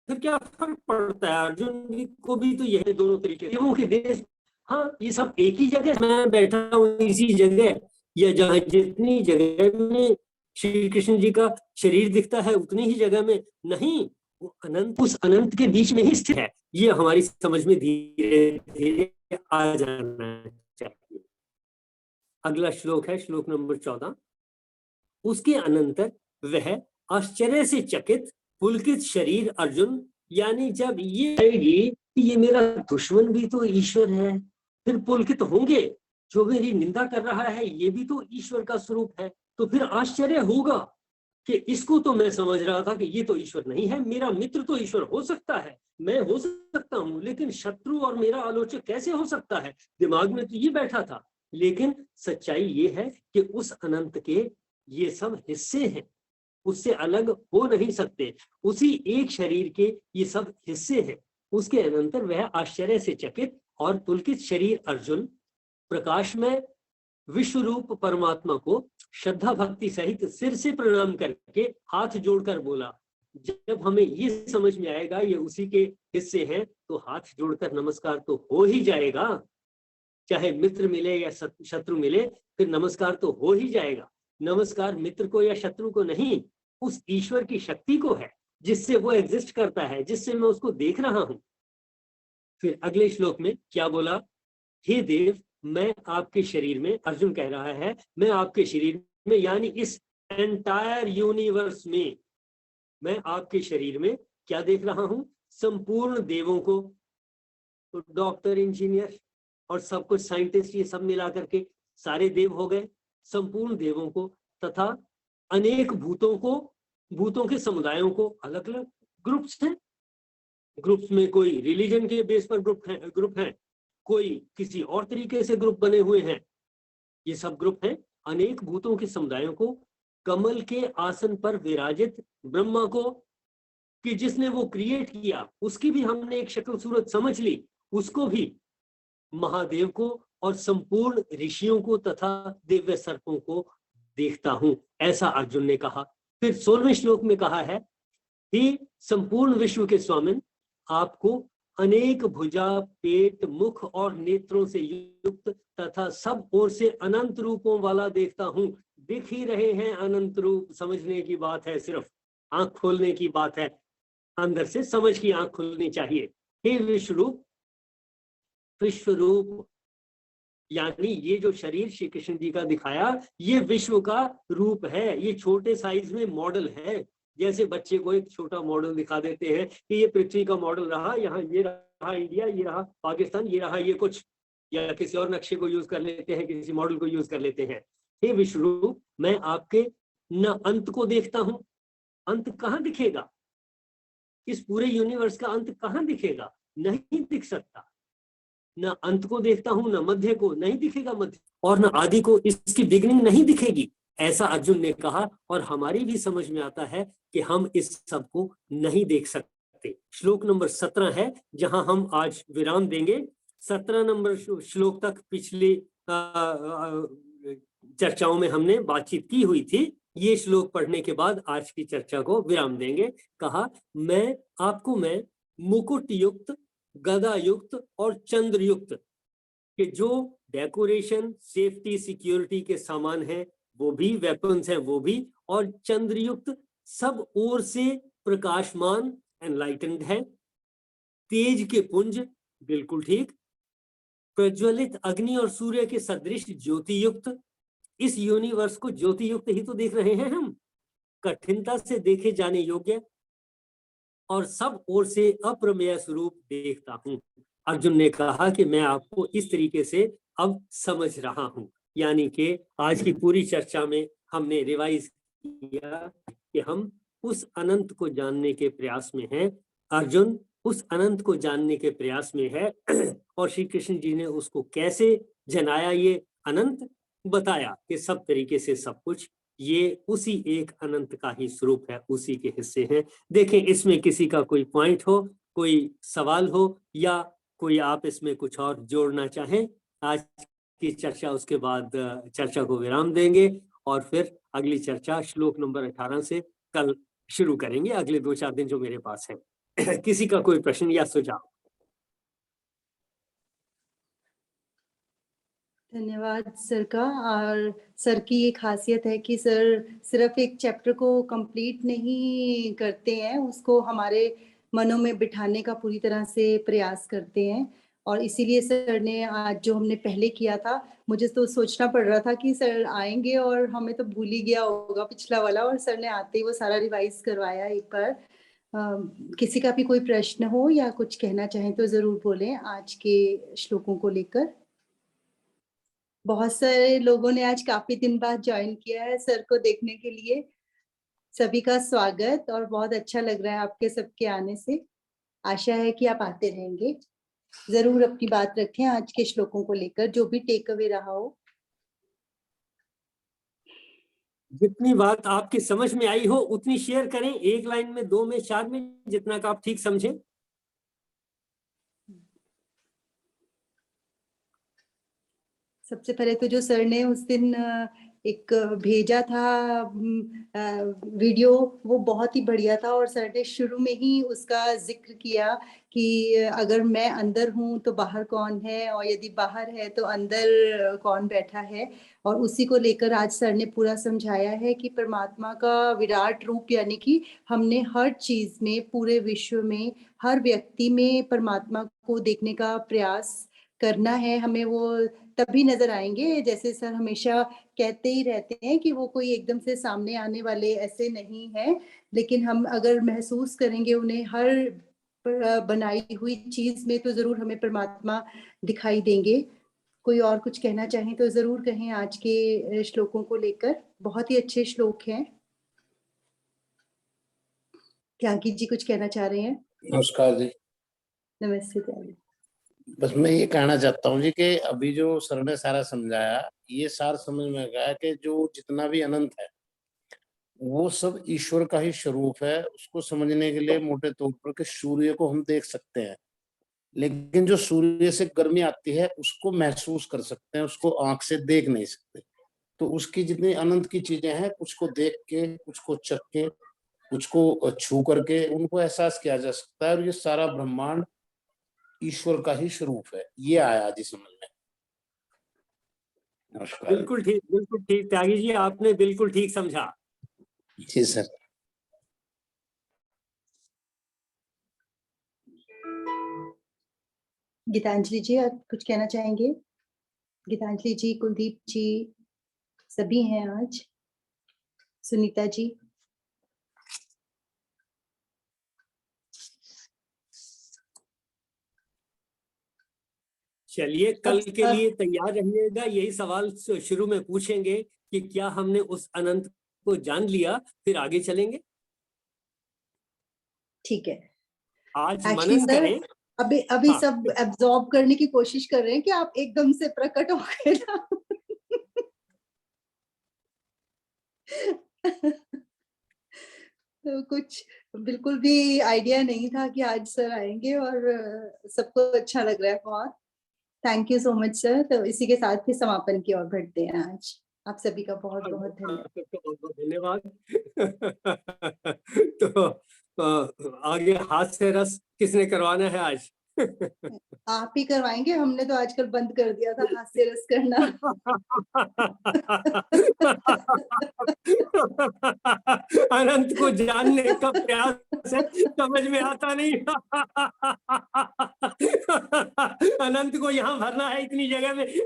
फिर क्या फर्क पड़ता है? अर्जुन को भी तो यह दोनों तरीके देवों के देश, हाँ ये सब एक ही जगह, मैं बैठा हूँ इसी जगह, या जहाँ जितनी जगह में श्री कृष्ण जी का शरीर दिखता है उतनी ही जगह में नहीं, वो अनंत, उस अनंत के बीच में ही स्थित है। ये हमारी समझ में धीरे धीरे आ जाना चाहिए। अगला श्लोक है श्लोक नंबर 14। उसके अनंतर वह आश्चर्य से चकित पुलकित शरीर अर्जुन, यानी जब ये आएगी कि ये मेरा दुश्मन भी तो ईश्वर है, फिर पुलकित होंगे, जो मेरी निंदा कर रहा है ये भी तो ईश्वर का स्वरूप है, तो फिर आश्चर्य होगा कि इसको तो मैं समझ रहा था कि ये तो ईश्वर नहीं है, मेरा मित्र तो ईश्वर हो सकता है, मैं हो सकता हूं, लेकिन शत्रु और मेरा आलोचक कैसे हो सकता है? दिमाग में तो ये बैठा था। लेकिन सच्चाई ये है कि उस अनंत के ये सब हिस्से हैं, उससे अलग हो नहीं सकते, उसी एक शरीर के ये सब हिस्से हैं। उसके अनंतर वह आश्चर्य से चकित और पुलकित शरीर अर्जुन प्रकाश में विश्व रूप परमात्मा को श्रद्धा भक्ति सहित सिर से प्रणाम करके हाथ जोड़कर बोला। जब हमें ये समझ में आएगा ये उसी के हिस्से हैं, तो हाथ जोड़कर नमस्कार तो हो ही जाएगा, चाहे मित्र मिले या शत्रु मिले, फिर नमस्कार तो हो ही जाएगा। नमस्कार मित्र को या शत्रु को नहीं, उस ईश्वर की शक्ति को है जिससे वो एग्जिस्ट करता है, जिससे मैं उसको देख रहा हूं। फिर अगले श्लोक में क्या बोला? हे देव, मैं आपके शरीर में, अर्जुन कह रहा है, मैं आपके शरीर में यानी इस एंटायर यूनिवर्स में, मैं आपके शरीर में क्या देख रहा हूं? संपूर्ण देवों को, तो डॉक्टर, इंजीनियर और सब कुछ साइंटिस्ट, ये सब मिला करके सारे देव हो गए, संपूर्ण देवों को, तथा अनेक भूतों को, भूतों के समुदायों को, अलग अलग ग्रुप्स हैं। ग्रुप्स में कोई रिलीजन के बेस पर ग्रुप हैं, कोई किसी और तरीके से ग्रुप बने हुए हैं, ये सब ग्रुप हैं। अनेक भूतों के समुदायों को, कमल के आसन पर विराजित ब्रह्मा को, कि जिसने वो क्रिएट किया उसकी भी हमने एक शक्ल सूरत समझ ली, उसको भी, महादेव को और संपूर्ण ऋषियों को तथा दिव्य सर्पों को देखता हूं, ऐसा अर्जुन ने कहा। फिर 16वें श्लोक में कहा है, हे संपूर्ण विश्व के स्वामिन, आपको अनेक भुजा, पेट, मुख और नेत्रों से युक्त तथा सब ओर से अनंत रूपों वाला देखता हूं। दिख ही रहे हैं अनंत रूप, समझने की बात है, सिर्फ आंख खोलने की बात है, अंदर से समझ की आंख खुलनी चाहिए। हे विश्वरूप, विश्वरूप यानी ये जो शरीर श्री कृष्ण जी का दिखाया, ये विश्व का रूप है, ये छोटे साइज में मॉडल है। जैसे बच्चे को एक छोटा मॉडल दिखा देते हैं कि ये पृथ्वी का मॉडल रहा, यहाँ ये रहा इंडिया, ये रहा पाकिस्तान, ये रहा ये कुछ, या किसी और नक्शे को यूज कर लेते हैं, किसी मॉडल को यूज कर लेते हैं। हे विश्वरूप, मैं आपके न अंत को देखता हूं, अंत कहाँ दिखेगा? इस पूरे यूनिवर्स का अंत कहाँ दिखेगा? नहीं दिख सकता। न अंत को देखता हूं, न मध्य को, नहीं दिखेगा मध्य, और न आदि को, इसकी बिगिनिंग नहीं दिखेगी, ऐसा अर्जुन ने कहा। और हमारी भी समझ में आता है कि हम इस सब को नहीं देख सकते। श्लोक नंबर 17 है जहां हम आज विराम देंगे। 17 नंबर श्लोक तक पिछली चर्चाओं में हमने बातचीत की हुई थी। ये श्लोक पढ़ने के बाद आज की चर्चा को विराम देंगे। कहा, मैं मुकुट युक्त, गदा युक्त और चंद्र युक्त, कि जो डेकोरेशन, सेफ्टी, सिक्योरिटी के सामान है वो भी, वेपन्स हैं वो भी, और चंद्रयुक्त, सब ओर से प्रकाशमान, एनलाइटेंड है, तेज के पुंज, बिल्कुल ठीक, प्रज्वलित अग्नि और सूर्य के सदृश ज्योति युक्त। इस यूनिवर्स को ज्योति युक्त ही तो देख रहे हैं हम, कठिनता से देखे जाने योग्य, और सब ओर से अप्रमेय स्वरूप देखता हूं। अर्जुन ने कहा कि मैं आपको इस तरीके से अब समझ रहा हूं। यानी कि आज की पूरी चर्चा में हमने रिवाइज किया कि हम उस अनंत को जानने के प्रयास में हैं। अर्जुन उस अनंत को जानने के प्रयास में है, और श्री कृष्ण जी ने उसको कैसे जनाया, ये अनंत बताया कि सब तरीके से सब कुछ ये उसी एक अनंत का ही स्वरूप है, उसी के हिस्से हैं। देखें, इसमें किसी का कोई पॉइंट हो, कोई सवाल हो, या कोई आप इसमें कुछ और जोड़ना चाहें आज की चर्चा, उसके बाद चर्चा को विराम देंगे और फिर अगली चर्चा श्लोक नंबर 18 से कल शुरू करेंगे, अगले 2-4 दिन जो मेरे पास है। किसी का कोई प्रश्न या सुझाव? धन्यवाद सर का। और सर की ये खासियत है कि सर सिर्फ एक चैप्टर को कंप्लीट नहीं करते हैं, उसको हमारे मनों में बिठाने का पूरी तरह से प्रयास करते हैं। और इसीलिए सर ने आज जो हमने पहले किया था, मुझे तो सोचना पड़ रहा था कि सर आएंगे और हमें तो भूल ही गया होगा पिछला वाला, और सर ने आते ही वो सारा रिवाइज करवाया एक बार। किसी का भी कोई प्रश्न हो या कुछ कहना चाहें तो जरूर बोलें आज के श्लोकों को लेकर। बहुत सारे लोगों ने आज काफी दिन बाद ज्वाइन किया है सर को देखने के लिए। सभी का स्वागत, और बहुत अच्छा लग रहा है आपके सबके आने से। आशा है कि आप आते रहेंगे। जरूर अपनी बात रखें आज के श्लोकों को लेकर, जो भी टेक अवे रहा हो। जितनी बात आपकी समझ में आई हो उतनी शेयर करें, 1 लाइन में, 2 में, 4 में, जितना का आप ठीक समझें। सबसे पहले तो जो सर ने उस दिन एक भेजा था वीडियो, वो बहुत ही बढ़िया था। और सर ने शुरू में ही उसका जिक्र किया कि अगर मैं अंदर हूँ तो बाहर कौन है, और यदि बाहर है तो अंदर कौन बैठा है। और उसी को लेकर आज सर ने पूरा समझाया है कि परमात्मा का विराट रूप, यानी कि हमने हर चीज में, पूरे विश्व में, हर व्यक्ति में परमात्मा को देखने का प्रयास करना है। हमें वो तभी नजर आएंगे, जैसे सर हमेशा कहते ही रहते हैं कि वो कोई एकदम से सामने आने वाले ऐसे नहीं है, लेकिन हम अगर महसूस करेंगे उन्हें हर बनाई हुई चीज में, तो जरूर हमें परमात्मा दिखाई देंगे। कोई और कुछ कहना चाहें तो जरूर कहें आज के श्लोकों को लेकर। बहुत ही अच्छे श्लोक हैं। त्यागी जी कुछ कहना चाह रहे हैं? नमस्कार जी। नमस्ते त्यागी। बस मैं ये कहना चाहता हूँ जी कि अभी जो सर ने सारा समझाया, ये सार समझ में गया कि जो जितना भी अनंत है वो सब ईश्वर का ही स्वरूप है। उसको समझने के लिए मोटे तौर पर कि सूर्य को हम देख सकते हैं, लेकिन जो सूर्य से गर्मी आती है उसको महसूस कर सकते हैं, उसको आंख से देख नहीं सकते। तो उसकी जितनी अनंत की चीजें हैं, कुछ को देख के, कुछ को चख के, कुछ को छू करके उनको एहसास किया जा सकता है। और ये सारा ब्रह्मांड ईश्वर का ही स्वरूप है। ये आया जी समझ में। नमस्कार। बिल्कुल ठीक त्यागी जी, आपने बिल्कुल ठीक समझा। जी सर। गीतांजलि जी आप कुछ कहना चाहेंगे? गीतांजलि जी, कुलदीप जी सभी हैं आज। सुनीता जी। चलिए, कल के लिए तैयार रहिएगा। यही सवाल शुरू में पूछेंगे कि क्या हमने उस अनंत को जान लिया, फिर आगे चलेंगे। ठीक है। आज एक्चुअली मनन सर करें। अभी हाँ। सब एब्जॉर्ब करने की कोशिश कर रहे हैं कि आप एकदम से प्रकट हो गए ना। तो कुछ बिल्कुल भी आइडिया नहीं था कि आज सर आएंगे, और सबको अच्छा लग रहा है बहुत। Thank you so much sir. तो इसी के साथ ही समापन की ओर बढ़ते हैं आज। आप सभी का बहुत बहुत धन्यवाद। तो आगे हाथ से रस किसने करवाना है आज? आप ही करवाएंगे, हमने तो आजकल बंद कर दिया था हास्य रस करना। अनंत को जानने का प्रयास है, समझ में आता नहीं। अनंत को यहाँ भरना है इतनी जगह में। ये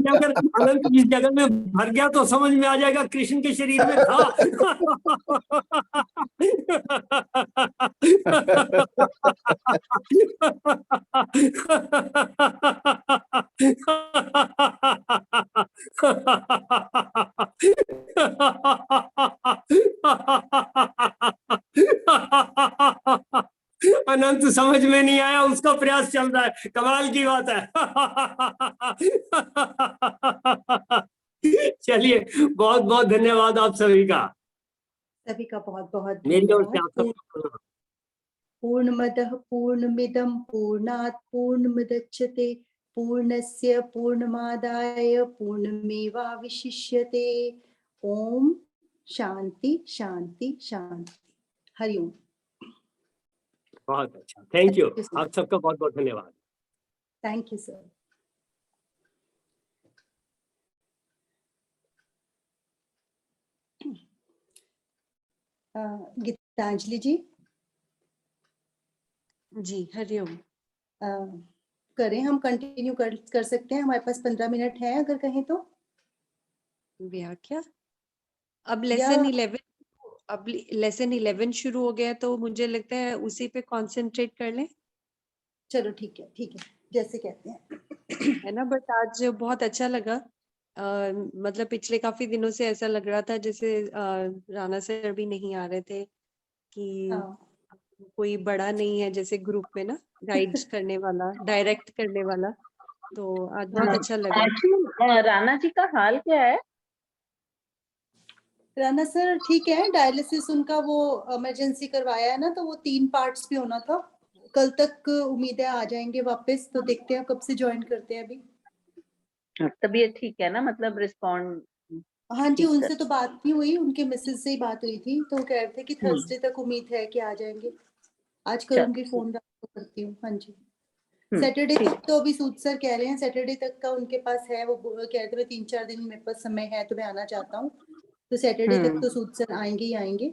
अगर अनंत इस जगह में भर गया तो समझ में आ जाएगा कृष्ण के शरीर में था। अनंत समझ में नहीं आया, उसका प्रयास चल रहा है। कमाल की बात है। चलिए, बहुत बहुत धन्यवाद आप सभी का। सभी का बहुत बहुत मेरी ओर से धन्यवाद। आप सबको प्रणाम। पूर्णमदः पूर्णमिदं पूर्णात् पूर्णमुदच्यते पूर्णस्य पूर्णमादाय पूर्णमेवावशिष्यते। ओम शांति शांति शांति। हरिओम। बहुत अच्छा, thank you. Thank you, sir. आप सबका बहुत बहुत धन्यवाद। Thank you sir. Gitanjali ji, जी हरिओम। करें, हम कंटिन्यू कर सकते हैं, हमारे पास 15 मिनट है अगर कहें तो। व्याख्या अब या लेसन 11 शुरू हो गया तो मुझे लगता है उसी पे कंसंट्रेट कर लें, चलो ठीक है जैसे कहते हैं। है ना। बट आज बहुत अच्छा लगा। मतलब पिछले काफी दिनों से ऐसा लग रहा था जैसे राणा सर भी नहीं आ रहे थे कि हाँ, कोई बड़ा नहीं है जैसे ग्रुप में ना, गाइड करने वाला, डायरेक्ट करने वाला। तो आज बहुत अच्छा लगा। एक्चुअली राणा जी का हाल क्या है? राणा सर ठीक है, डायलिसिस उनका वो इमरजेंसी करवाया है ना, तो वो 3 पार्ट्स पे होना था। कल तक उम्मीद है आ जाएंगे वापस, तो देखते हैं कब से ज्वाइन करते हैं अभी। तबीयत ठीक है ना, मतलब रिस्पॉन्ड? हाँ जी, ठीक है। उनसे तो बात नहीं हुई, उनके मिसेज से ही बात हुई थी, तो कह रहे थे कि थर्सडे तक उम्मीद है कि आ जाएंगे। आज करूंगी फोन, रात को करती हूँ। हाँ जी, सैटरडे ठीक। तक तो अभी सूद सर कह रहे हैं, सैटरडे तक का उनके पास है। वो कह रहे थे मैं 3-4 दिन मेरे पास समय है तो मैं आना चाहता हूँ, तो सैटरडे तक तो सूद सर आएंगे ही आएंगे।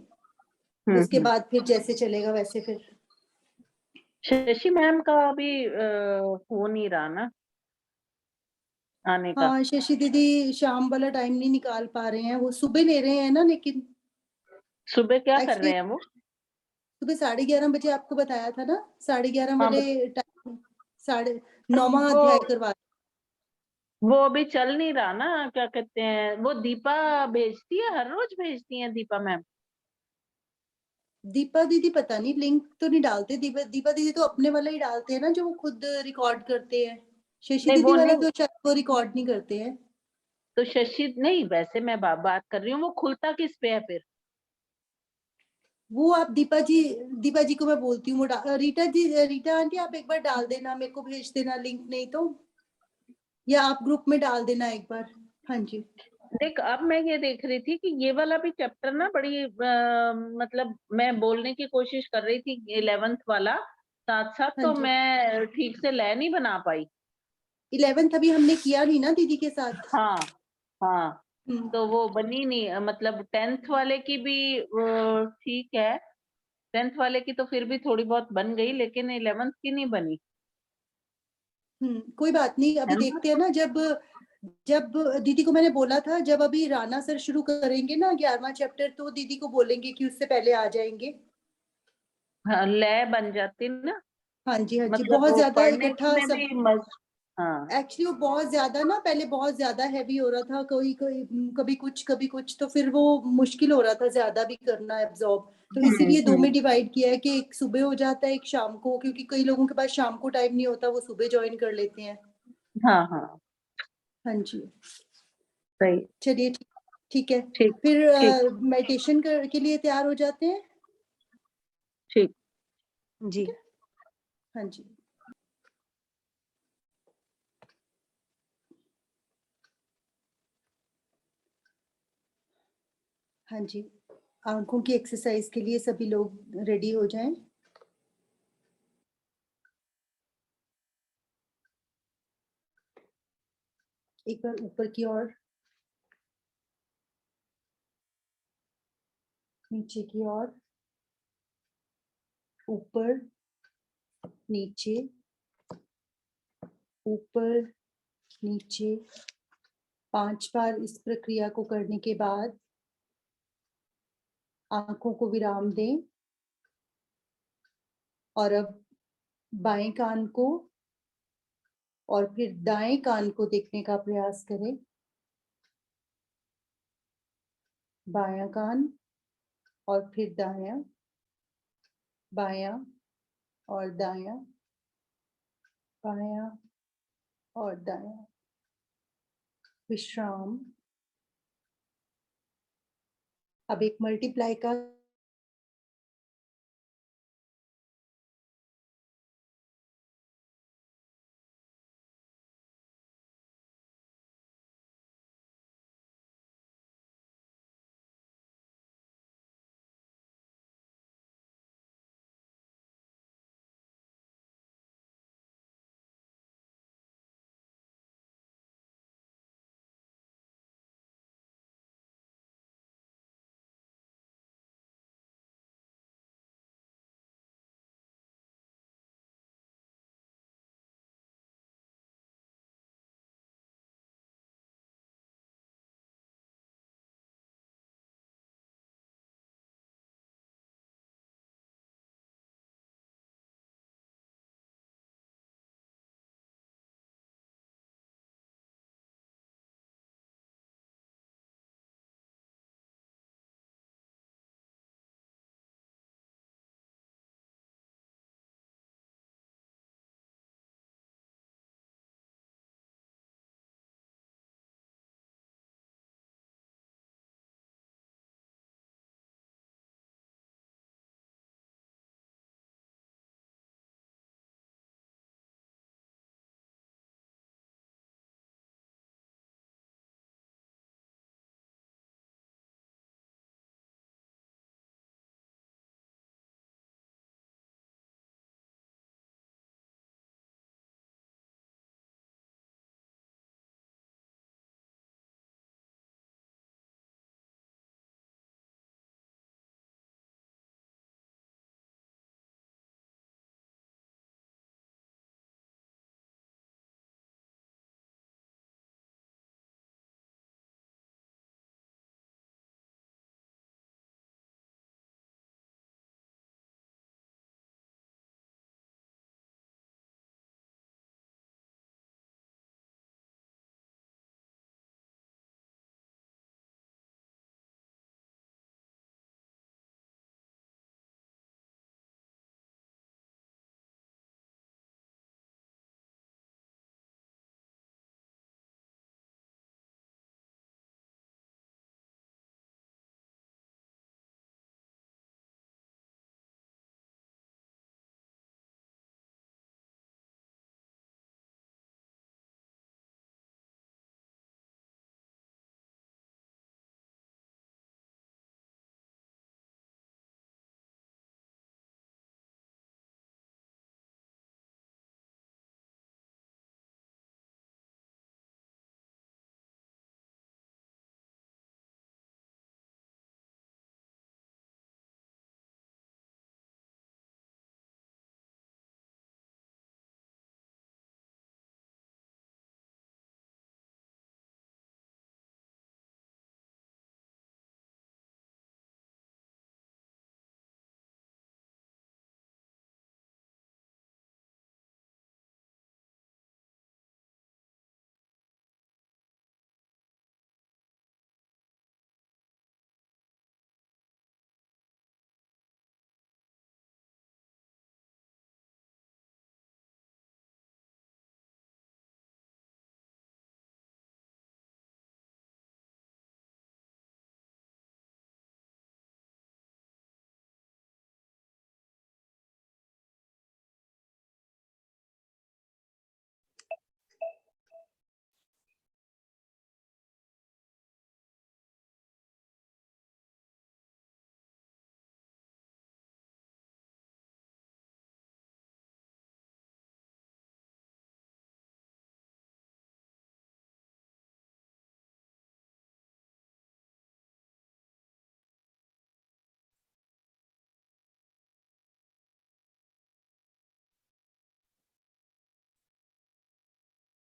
उसके बाद फिर जैसे चलेगा वैसे फिर। शशि मैम का अभी हो नहीं रहा ना आने का। हाँ, शशि दीदी शाम वाला टाइम नहीं निकाल पा रहे हैं, वो सुबह ले रहे हैं ना, लेकिन सुबह क्या कर एक्चुअली रहे हैं वो? सुबह 11:30 बजे आपको बताया था ना, 11:30 हाँ, वाले टाइम, 9वां वो अध्याय करवा। वो अभी चल नहीं रहा ना, क्या कहते हैं, वो दीपा भेजती है, हर रोज भेजती है दीपा मैम। दीपा दीदी पता नहीं, लिंक तो नहीं डालते। दीपा दीदी तो अपने वाला ही डालते हैं ना, जो वो खुद रिकॉर्ड करते हैं। शशि नहीं दीदी वो वाला नहीं, तो शायद वो रिकॉर्ड नहीं करते हैं। तो शशि नहीं, वैसे मैं बात कर रही हूँ, वो खुलता किस पे है फिर? वो आप दीपा जी को मैं बोलती हूँ, वो रीटा आंटी आप एक बार डाल देना, मेरे को भेज देना लिंक, नहीं तो या आप ग्रुप में डाल देना एक बार। हाँ जी। देख, अब मैं ये देख रही थी कि ये वाला भी चैप्टर ना बड़ी मतलब मैं बोलने की कोशिश कर रही थी 11th वाला साथ साथ, हाँ तो जी, मैं ठीक से ले नहीं बना पाई। 11th अभी हमने किया नहीं ना दीदी के साथ। हाँ हाँ, हम्म, तो वो बनी नहीं, मतलब 10th वाले की भी ठीक है, 10th वाले की तो फिर भी थोड़ी बहुत बन गई, लेकिन 11th की नहीं बनी, कोई बात नहीं, है अभी ना? देखते हैं ना। जब जब दीदी को मैंने बोला था, जब अभी राणा सर शुरू करेंगे ना 11वां चैप्टर, तो दीदी को बोलेंगे कि उससे पहले आ जाएंगे। हाँ, ले बन जाती ना, हाँ जी, हाँ जी, मतलब बहुत वो ज्यादा पढ़ने इकट्ठा में सब। भी हाँ एक्चुअली वो बहुत ज्यादा ना, पहले बहुत ज्यादा हैवी हो रहा था, कोई कोई कभी कुछ, तो फिर वो मुश्किल हो रहा था ज्यादा भी करना एब्जॉर्ब। तो इसीलिए 2 में डिवाइड किया है कि एक सुबह हो जाता है, एक शाम को, क्योंकि कई लोगों के पास शाम को टाइम नहीं होता, वो सुबह ज्वाइन कर लेते हैं। हाँ हाँ, हाँ जी, सही। चलिए ठीक है। ठीक फिर ठीक मेडिटेशन के लिए तैयार हो जाते हैं। ठीक। जी हाँ जी, हाँ जी, आंखों की एक्सरसाइज के लिए सभी लोग रेडी हो जाएं। एक बार ऊपर की ओर, नीचे की ओर, ऊपर नीचे, ऊपर नीचे। 5 बार इस प्रक्रिया को करने के बाद आंखों को विराम दें, और अब बाएं कान को और फिर दाएं कान को देखने का प्रयास करें। बायां कान और फिर दायां, बायां और दायां, बायां और दायां। विश्राम। अब एक मल्टीप्लाई का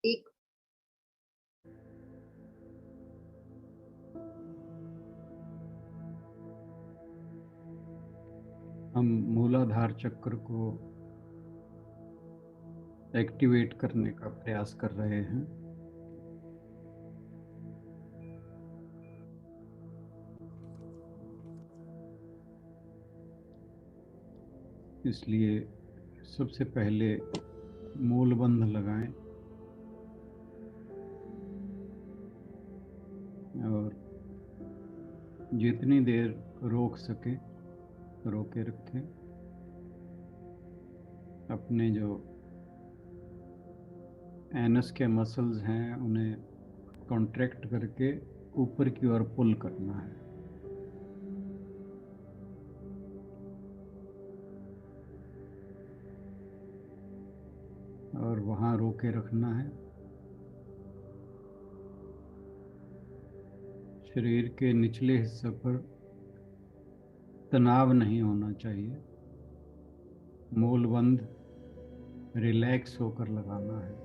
एक हम मूलाधार चक्र को एक्टिवेट करने का प्रयास कर रहे हैं। इसलिए सबसे पहले मूलबंध लगाएं और जितनी देर रोक सके रोके रखें। अपने जो एनस के मसल्स हैं उन्हें कॉन्ट्रैक्ट करके ऊपर की ओर पुल करना है। और वहाँ रोके रखना है। शरीर के निचले हिस्से पर तनाव नहीं होना चाहिए। मूलबंध रिलैक्स होकर लगाना है।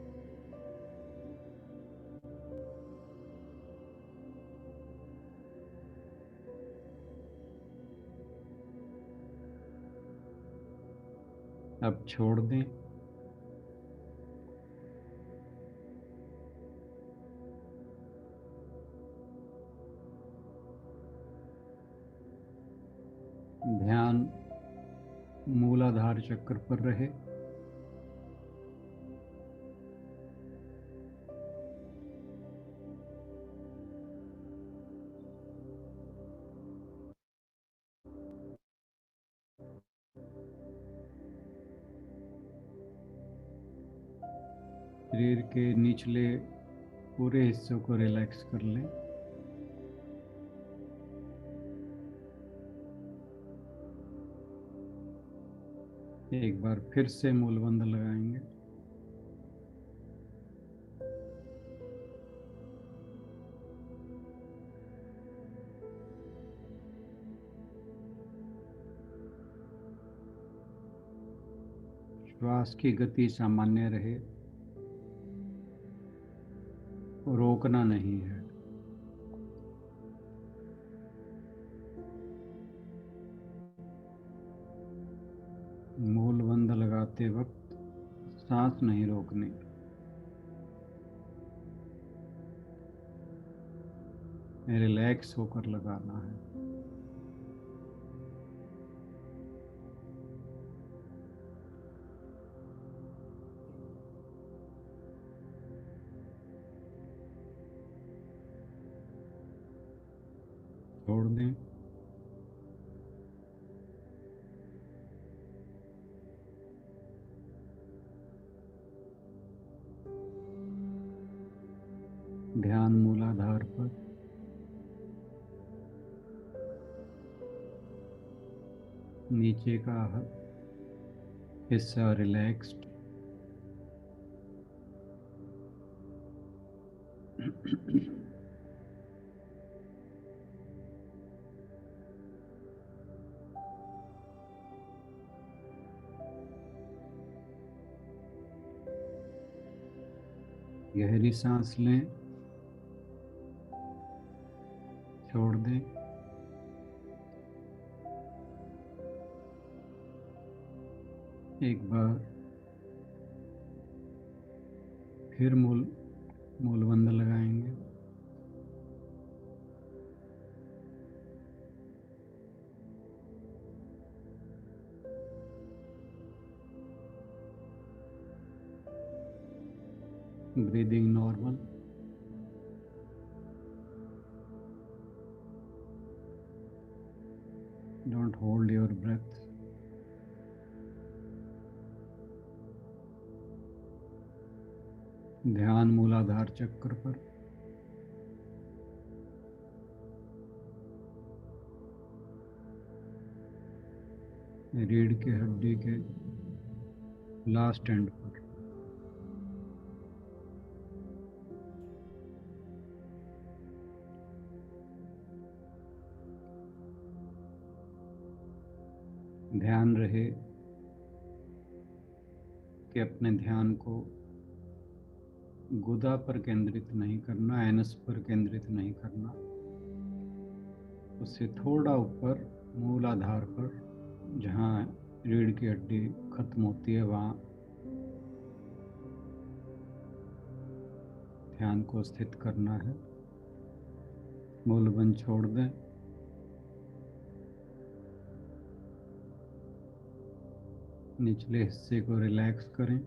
अब छोड़ दें। ध्यान मूलाधार चक्र पर रहे। शरीर के निचले पूरे हिस्सों को रिलैक्स कर लें। एक बार फिर से मूलबंध लगाएंगे। श्वास की गति सामान्य रहे, रोकना नहीं है। मूलबंध लगाते वक्त सांस नहीं रोकनी। रिलैक्स होकर लगाना है। छोड़ दें। ध्यान मूलाधार पर। नीचे का हिस्सा रिलैक्स्ड। गहरी सांस लें, छोड़ दें। एक बार फिर मूलबंध लगाएंगे। Breathing normal. Don't hold your breath. ध्यान मूलाधार चक्र पर। रीढ़ की हड्डी के लास्ट एंड पर। ध्यान रहे कि अपने ध्यान को गुदा पर केंद्रित नहीं करना, एनस पर केंद्रित नहीं करना। उससे थोड़ा ऊपर मूलाधार पर, जहाँ रीढ़ की हड्डी खत्म होती है, वहाँ ध्यान को स्थित करना है। मूलबंध छोड़ दें। निचले हिस्से को रिलैक्स करें।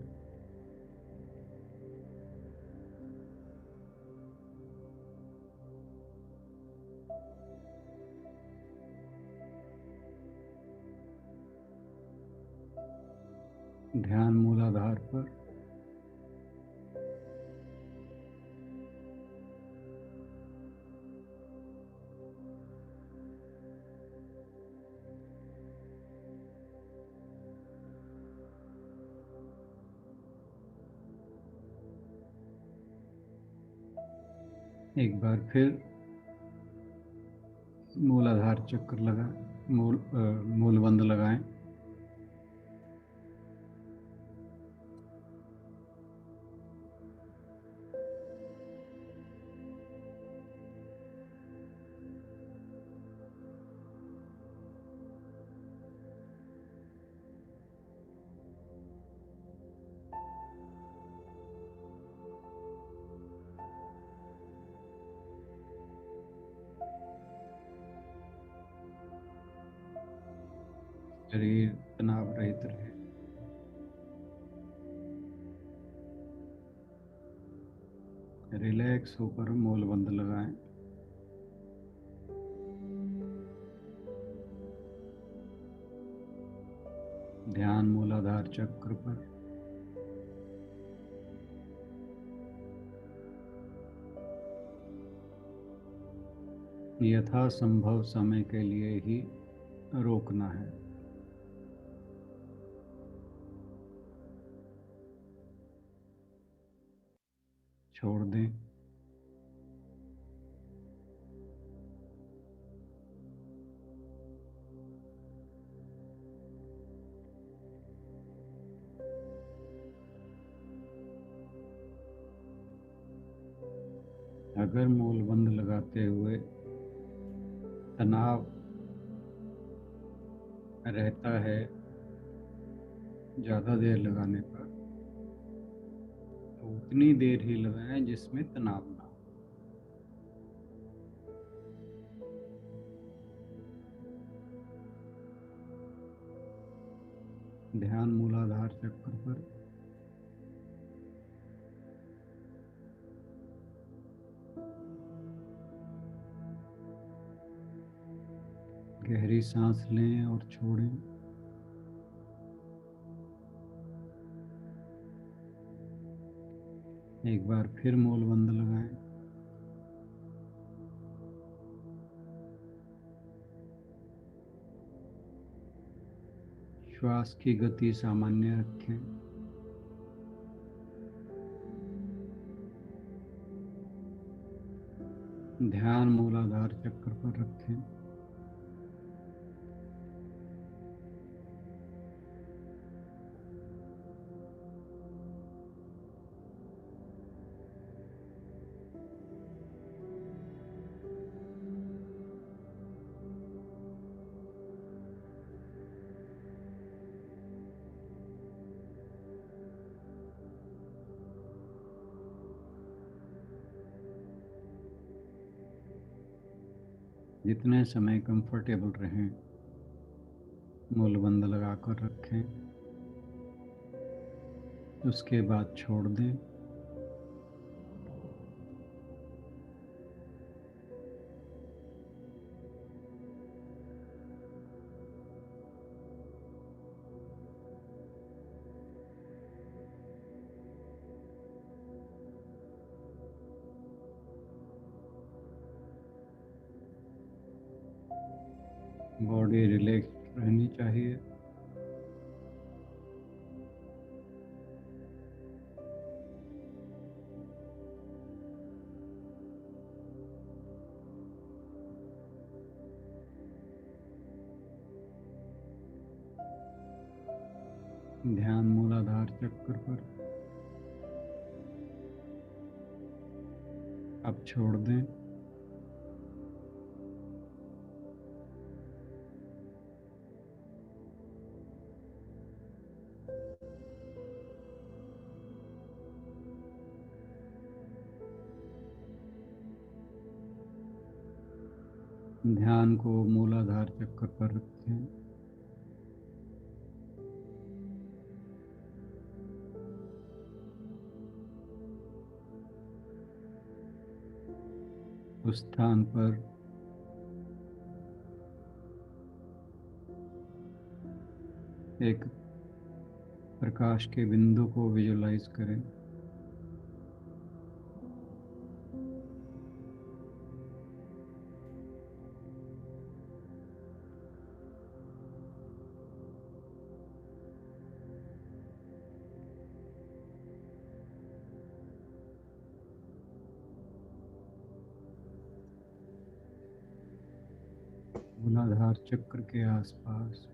ध्यान मूलाधार पर। एक बार फिर मूलाधार चक्र लगाएं, मूलबंध लगाएं। शरीर तनाव रहित रहे। रिलैक्स होकर मूलबंध लगाएं। ध्यान मूलाधार चक्र पर। यथासंभव समय के लिए ही रोकना है। छोड़ दें। अगर मूलबंध लगाते हुए तनाव रहता है ज़्यादा देर लगाने पर, तो उतनी देर ही लगाएं जिसमें तनाव ना हो। ध्यान मूलाधार चक्र पर। गहरी सांस लें और छोड़ें। एक बार फिर मूलबंध लगाएं। श्वास की गति सामान्य रखें। ध्यान मूलाधार चक्र पर रखें। जितने समय कंफर्टेबल रहें मूलबंध लगाकर रखें, उसके बाद छोड़ दें। बॉडी रिलैक्स रहनी चाहिए। ध्यान मूलाधार चक्र पर। अब छोड़ दें। ध्यान को मूलाधार चक्र पर रखें। उस स्थान पर एक प्रकाश के बिंदु को विजुलाइज करें। मूलाधार चक्र के आसपास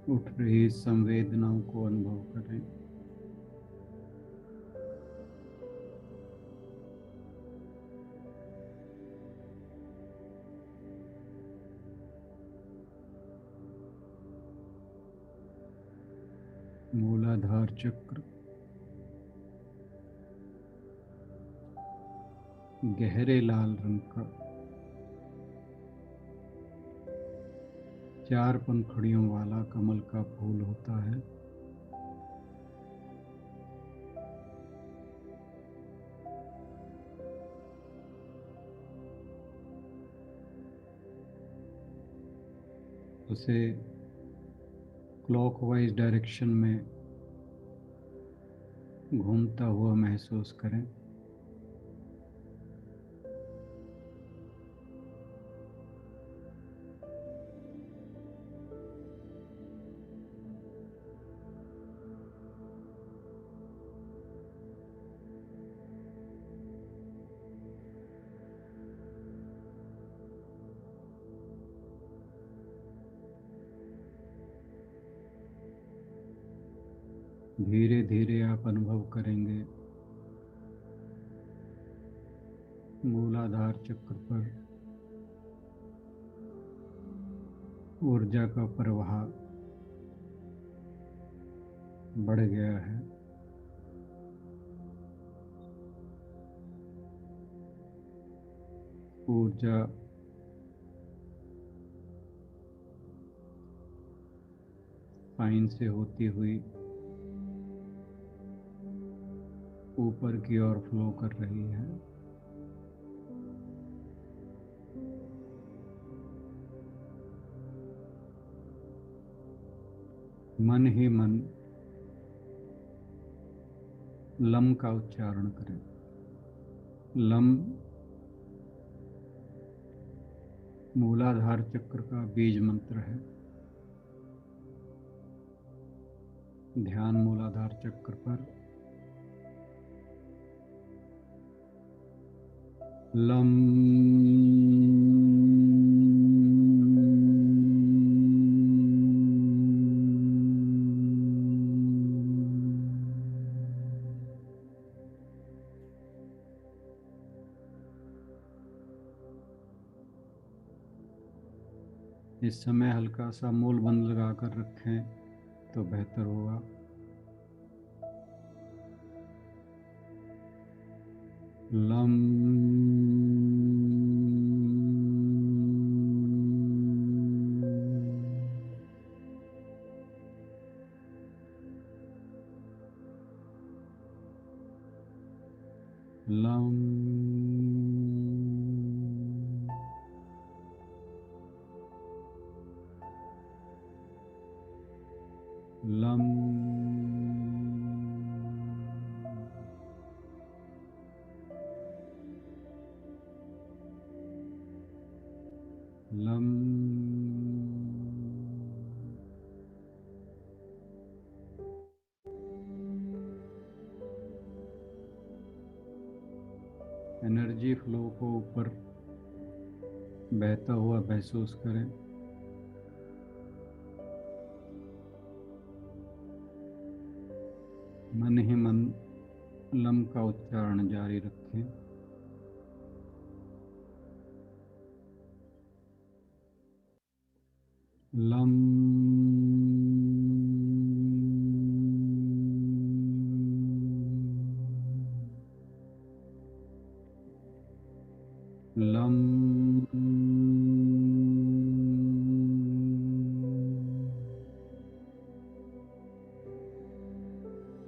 उठ रही संवेदनाओं को अनुभव करें। मूलाधार चक्र गहरे लाल रंग का 4 पंखुड़ियों वाला कमल का फूल होता है। उसे क्लॉकवाइज डायरेक्शन में घूमता हुआ महसूस करें। धीरे धीरे आप अनुभव करेंगे मूलाधार चक्र पर ऊर्जा का प्रवाह बढ़ गया है। ऊर्जा स्पाइन से होती हुई ऊपर की ओर फ्लो कर रही है। मन ही मन लम का उच्चारण करें। लम मूलाधार चक्र का बीज मंत्र है। ध्यान मूलाधार चक्र पर लम। इस समय हल्का सा मूल बंद लगा कर रखें तो बेहतर होगा। Lump. Lump. Lump. Lump. Energy flow को ऊपर बहता हुआ महसूस करें। मन ही मन लम का उच्चारण जारी रखें। लम। लम।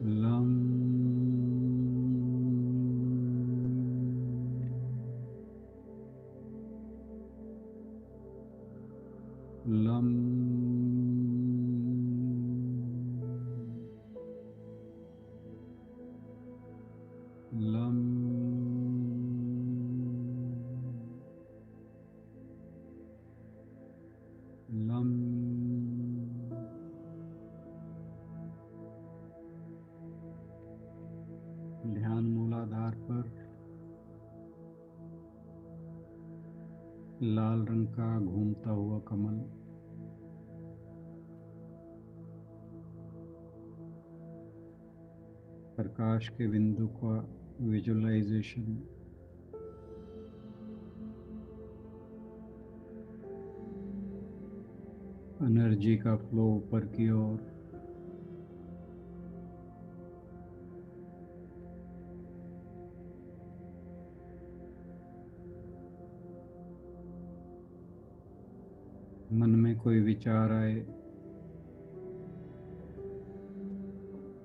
लम। लम। लाल रंग का घूमता हुआ कमल, प्रकाश के बिंदु का विजुअलाइजेशन, एनर्जी का फ्लो ऊपर की ओर, मन में कोई विचार आए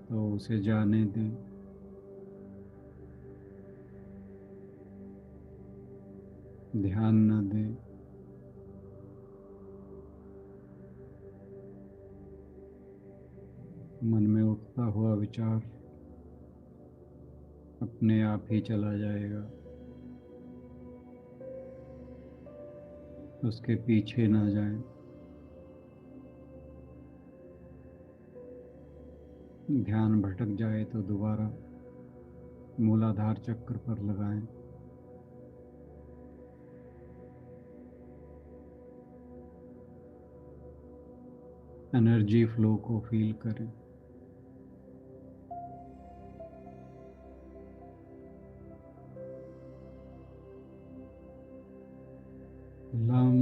तो उसे जाने दें, ध्यान न दें। मन में उठता हुआ विचार अपने आप ही चला जाएगा, उसके पीछे ना जाएं। ध्यान भटक जाए तो दोबारा मूलाधार चक्र पर लगाएं। एनर्जी फ्लो को फील करें। Lump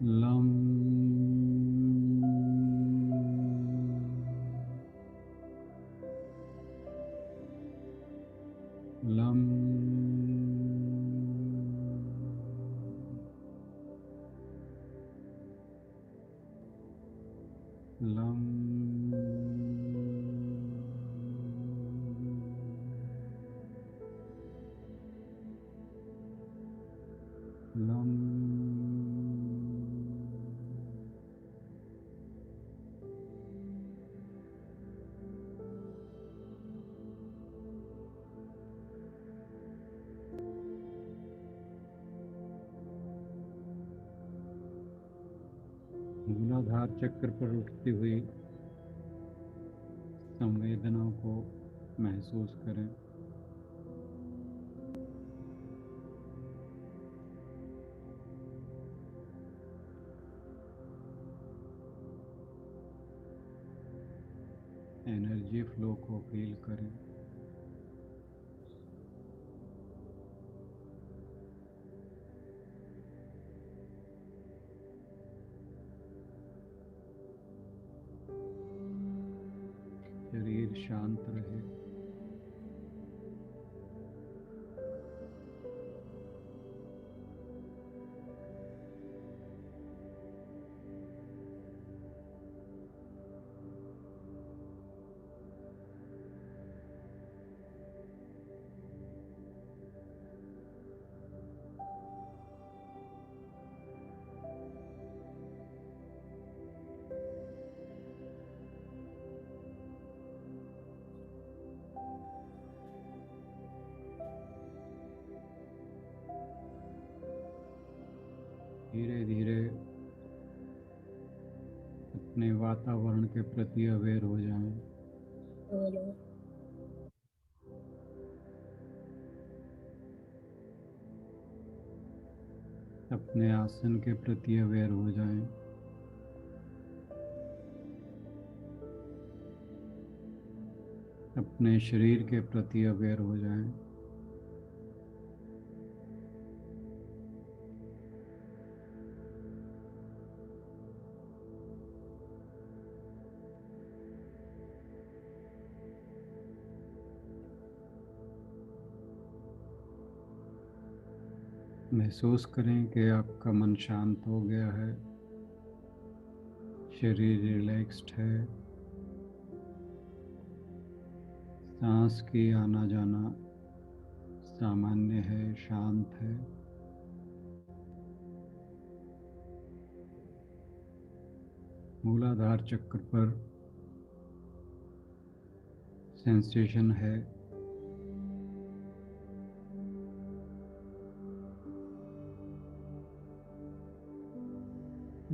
lump lump lump lump मूलाधार चक्र पर उठती हुई संवेदनाओं को महसूस करें। एनर्जी फ्लो को फील करें। शरीर शांत रहे। धीरे धीरे अपने वातावरण के प्रति अवेयर हो जाएं। अपने आसन के प्रति अवेयर हो जाएं। अपने शरीर के प्रति अवेयर हो जाएं। महसूस करें कि आपका मन शांत हो गया है, शरीर रिलैक्स्ड है, सांस की आना जाना सामान्य है, शांत है। मूलाधार चक्र पर सेंसेशन है।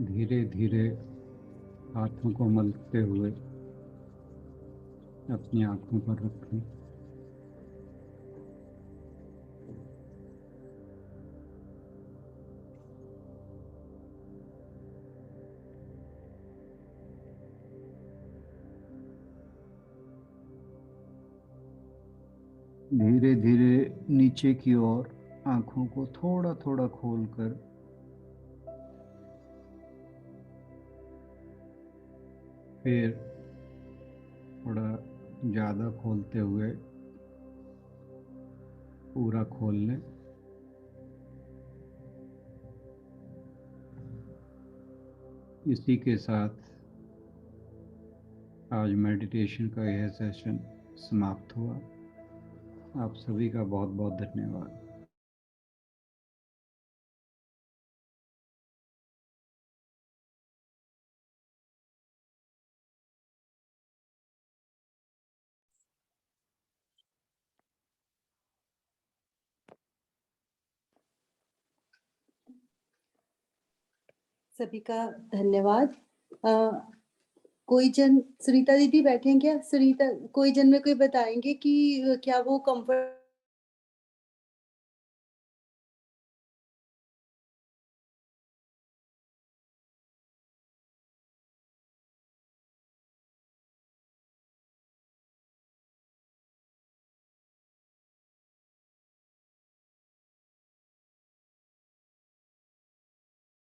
धीरे धीरे हाथों को मलते हुए अपनी आंखों पर रखें। धीरे धीरे नीचे की ओर आंखों को थोड़ा थोड़ा खोलकर फिर थोड़ा ज्यादा खोलते हुए पूरा खोल लें। इसी के साथ आज मेडिटेशन का यह सेशन समाप्त हुआ। आप सभी का बहुत बहुत धन्यवाद। सभी का धन्यवाद। कोई जन, सुनीता दीदी बैठे हैं क्या? सुनीता, कोई जन में कोई बताएंगे कि क्या वो कंफर्ट